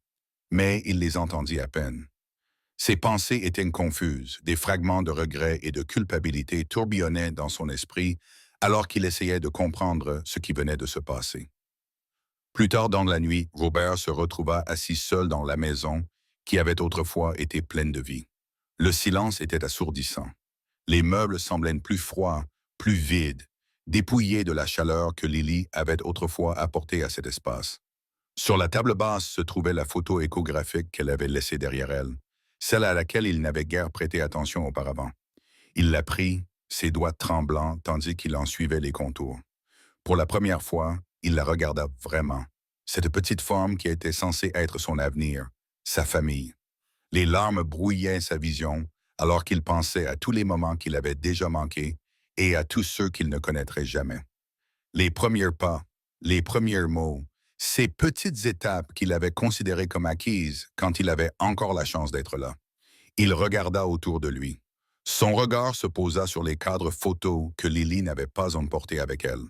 mais il les entendit à peine. Ses pensées étaient confuses, des fragments de regret et de culpabilité tourbillonnaient dans son esprit alors qu'il essayait de comprendre ce qui venait de se passer. Plus tard dans la nuit, Robert se retrouva assis seul dans la maison qui avait autrefois été pleine de vie. Le silence était assourdissant. Les meubles semblaient plus froids, plus vides, dépouillés de la chaleur que Lily avait autrefois apportée à cet espace. Sur la table basse se trouvait la photo échographique qu'elle avait laissée derrière elle, celle à laquelle il n'avait guère prêté attention auparavant. Il la prit, ses doigts tremblants tandis qu'il en suivait les contours. Pour la première fois, il la regarda vraiment. Cette petite forme qui était censée être son avenir, sa famille. Les larmes brouillaient sa vision alors qu'il pensait à tous les moments qu'il avait déjà manqués et à tous ceux qu'il ne connaîtrait jamais. Les premiers pas, les premiers mots, ces petites étapes qu'il avait considérées comme acquises quand il avait encore la chance d'être là. Il regarda autour de lui. Son regard se posa sur les cadres photos que Lily n'avait pas emportés avec elle.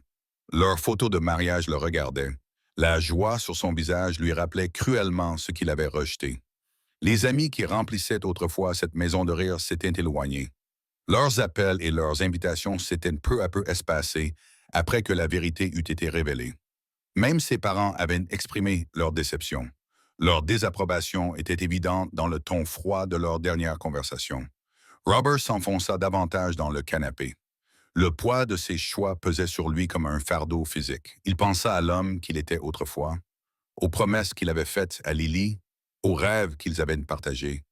Leur photo de mariage le regardait. La joie sur son visage lui rappelait cruellement ce qu'il avait rejeté. Les amis qui remplissaient autrefois cette maison de rire s'étaient éloignés. Leurs appels et leurs invitations s'étaient peu à peu espacés après que la vérité eût été révélée. Même ses parents avaient exprimé leur déception. Leur désapprobation était évidente dans le ton froid de leur dernière conversation. Robert s'enfonça davantage dans le canapé. Le poids de ses choix pesait sur lui comme un fardeau physique. Il pensa à l'homme qu'il était autrefois, aux promesses qu'il avait faites à Lily, aux rêves qu'ils avaient partagés.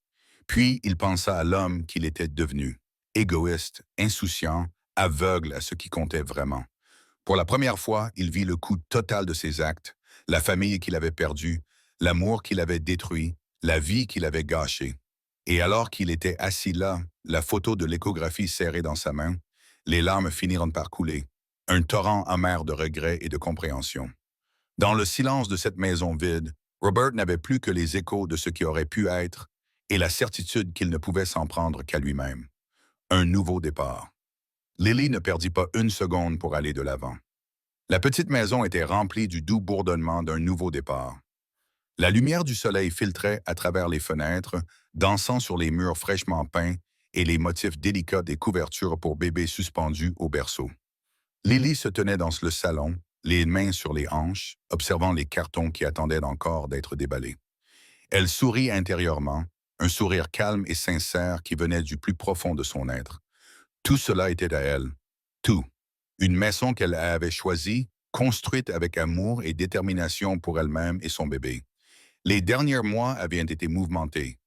Puis il pensa à l'homme qu'il était devenu, égoïste, insouciant, aveugle à ce qui comptait vraiment. Pour la première fois, il vit le coût total de ses actes, la famille qu'il avait perdue, l'amour qu'il avait détruit, la vie qu'il avait gâchée. Et alors qu'il était assis là, la photo de l'échographie serrée dans sa main, les larmes finiront par couler, un torrent amer de regrets et de compréhension. Dans le silence de cette maison vide, Robert n'avait plus que les échos de ce qui aurait pu être et la certitude qu'il ne pouvait s'en prendre qu'à lui-même. Un nouveau départ. Lily ne perdit pas une seconde pour aller de l'avant. La petite maison était remplie du doux bourdonnement d'un nouveau départ. La lumière du soleil filtrait à travers les fenêtres, dansant sur les murs fraîchement peints et les motifs délicats des couvertures pour bébés suspendus au berceau. Lily se tenait dans le salon, les mains sur les hanches, observant les cartons qui attendaient encore d'être déballés. Elle sourit intérieurement, un sourire calme et sincère qui venait du plus profond de son être. Tout cela était à elle. Tout. Une maison qu'elle avait choisie, construite avec amour et détermination pour elle-même et son bébé. Les derniers mois avaient été mouvementés.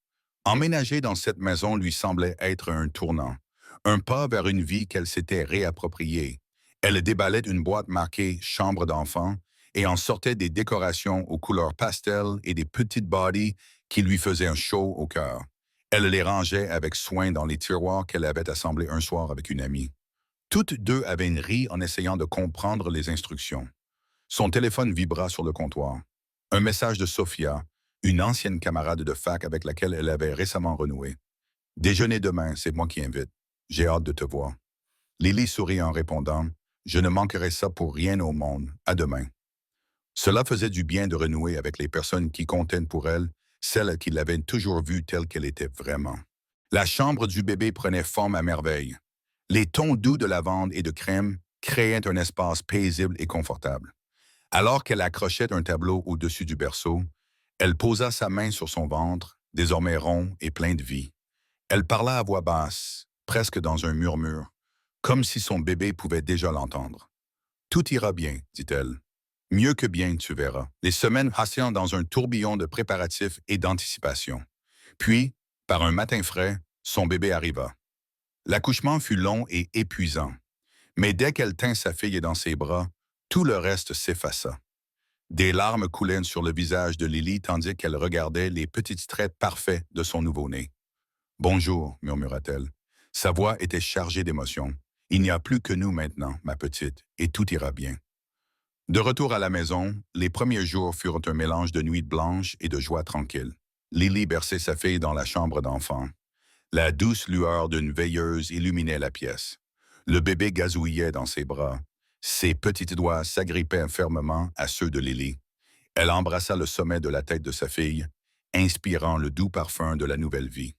Emménager dans cette maison lui semblait être un tournant, un pas vers une vie qu'elle s'était réappropriée. Elle déballait une boîte marquée «Chambre d'enfant» et en sortait des décorations aux couleurs pastel et des petites bodies qui lui faisaient un chaud au cœur. Elle les rangeait avec soin dans les tiroirs qu'elle avait assemblés un soir avec une amie. Toutes deux avaient ri en essayant de comprendre les instructions. Son téléphone vibra sur le comptoir. Un message de Sophia, une ancienne camarade de fac avec laquelle elle avait récemment renoué. «Déjeuner demain, c'est moi qui invite. J'ai hâte de te voir.» Lily sourit en répondant, «Je ne manquerai ça pour rien au monde. À demain.» Cela faisait du bien de renouer avec les personnes qui comptaient pour elle, celles qui l'avaient toujours vue telle qu'elle était vraiment. La chambre du bébé prenait forme à merveille. Les tons doux de lavande et de crème créaient un espace paisible et confortable. Alors qu'elle accrochait un tableau au-dessus du berceau, elle posa sa main sur son ventre, désormais rond et plein de vie. Elle parla à voix basse, presque dans un murmure, comme si son bébé pouvait déjà l'entendre. «Tout ira bien», dit-elle. «Mieux que bien, tu verras.» Les semaines passèrent dans un tourbillon de préparatifs et d'anticipation. Puis, par un matin frais, son bébé arriva. L'accouchement fut long et épuisant. Mais dès qu'elle tint sa fille dans ses bras, tout le reste s'effaça. Des larmes coulaient sur le visage de Lily tandis qu'elle regardait les petits traits parfaits de son nouveau-né. «Bonjour», murmura-t-elle. Sa voix était chargée d'émotion. «Il n'y a plus que nous maintenant, ma petite, et tout ira bien.» De retour à la maison, les premiers jours furent un mélange de nuits blanches et de joie tranquille. Lily berçait sa fille dans la chambre d'enfant. La douce lueur d'une veilleuse illuminait la pièce. Le bébé gazouillait dans ses bras. Ses petits doigts s'agrippaient fermement à ceux de Lily. Elle embrassa le sommet de la tête de sa fille, inspirant le doux parfum de la nouvelle vie.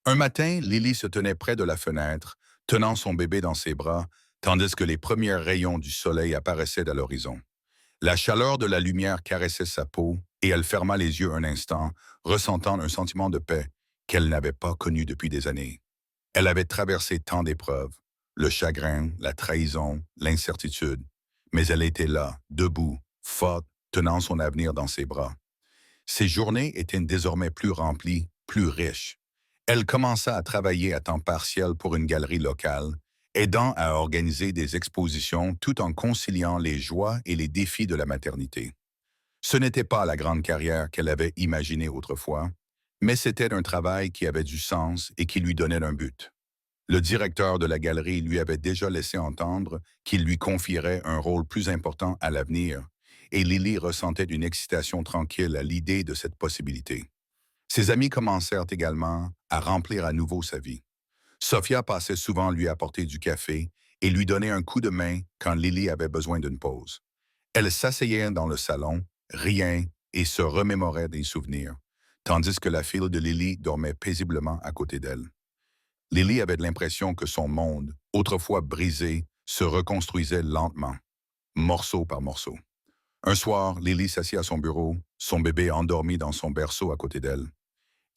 Un matin, Lily se tenait près de la fenêtre, tenant son bébé dans ses bras, tandis que les premiers rayons du soleil apparaissaient à l'horizon. La chaleur de la lumière caressait sa peau et elle ferma les yeux un instant, ressentant un sentiment de paix qu'elle n'avait pas connu depuis des années. Elle avait traversé tant d'épreuves, le chagrin, la trahison, l'incertitude, mais elle était là, debout, forte, tenant son avenir dans ses bras. Ses journées étaient désormais plus remplies, plus riches. Elle commença à travailler à temps partiel pour une galerie locale, aidant à organiser des expositions tout en conciliant les joies et les défis de la maternité. Ce n'était pas la grande carrière qu'elle avait imaginée autrefois, mais c'était un travail qui avait du sens et qui lui donnait un but. Le directeur de la galerie lui avait déjà laissé entendre qu'il lui confierait un rôle plus important à l'avenir, et Lily ressentait une excitation tranquille à l'idée de cette possibilité. Ses amis commencèrent également à remplir à nouveau sa vie. Sophia passait souvent lui apporter du café et lui donner un coup de main quand Lily avait besoin d'une pause. Elle s'asseyait dans le salon, riait et se remémorait des souvenirs, tandis que la fille de Lily dormait paisiblement à côté d'elle. Lily avait l'impression que son monde, autrefois brisé, se reconstruisait lentement, morceau par morceau. Un soir, Lily s'assit à son bureau, son bébé endormi dans son berceau à côté d'elle.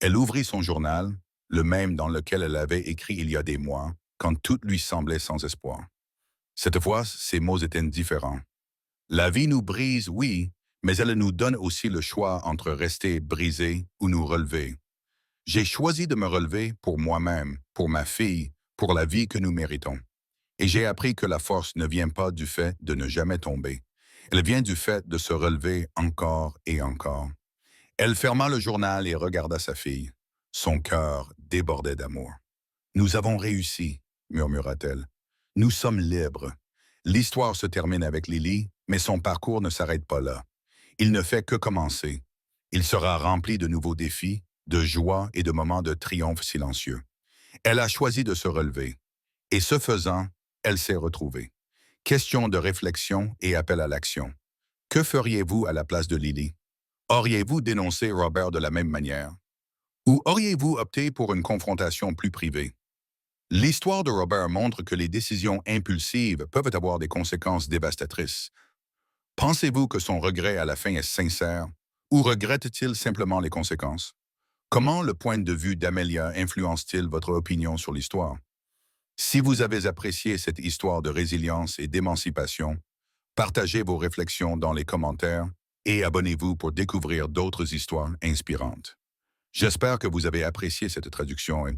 Elle ouvrit son journal, le même dans lequel elle avait écrit il y a des mois, quand tout lui semblait sans espoir. Cette fois, ses mots étaient différents. La vie nous brise, oui, mais elle nous donne aussi le choix entre rester brisé ou nous relever. J'ai choisi de me relever pour moi-même, pour ma fille, pour la vie que nous méritons. Et j'ai appris que la force ne vient pas du fait de ne jamais tomber. Elle vient du fait de se relever encore et encore. Elle ferma le journal et regarda sa fille. Son cœur débordait d'amour. Nous avons réussi, murmura-t-elle. Nous sommes libres. L'histoire se termine avec Lily, mais son parcours ne s'arrête pas là. Il ne fait que commencer. Il sera rempli de nouveaux défis, de joie et de moments de triomphe silencieux. Elle a choisi de se relever. Et ce faisant, elle s'est retrouvée. Question de réflexion et appel à l'action. Que feriez-vous à la place de Lily? Auriez-vous dénoncé Robert de la même manière? Ou auriez-vous opté pour une confrontation plus privée? L'histoire de Robert montre que les décisions impulsives peuvent avoir des conséquences dévastatrices. Pensez-vous que son regret à la fin est sincère ou regrette-t-il simplement les conséquences? Comment le point de vue d'Amelia influence-t-il votre opinion sur l'histoire? Si vous avez apprécié cette histoire de résilience et d'émancipation, partagez vos réflexions dans les commentaires et abonnez-vous pour découvrir d'autres histoires inspirantes. J'espère que vous avez apprécié cette traduction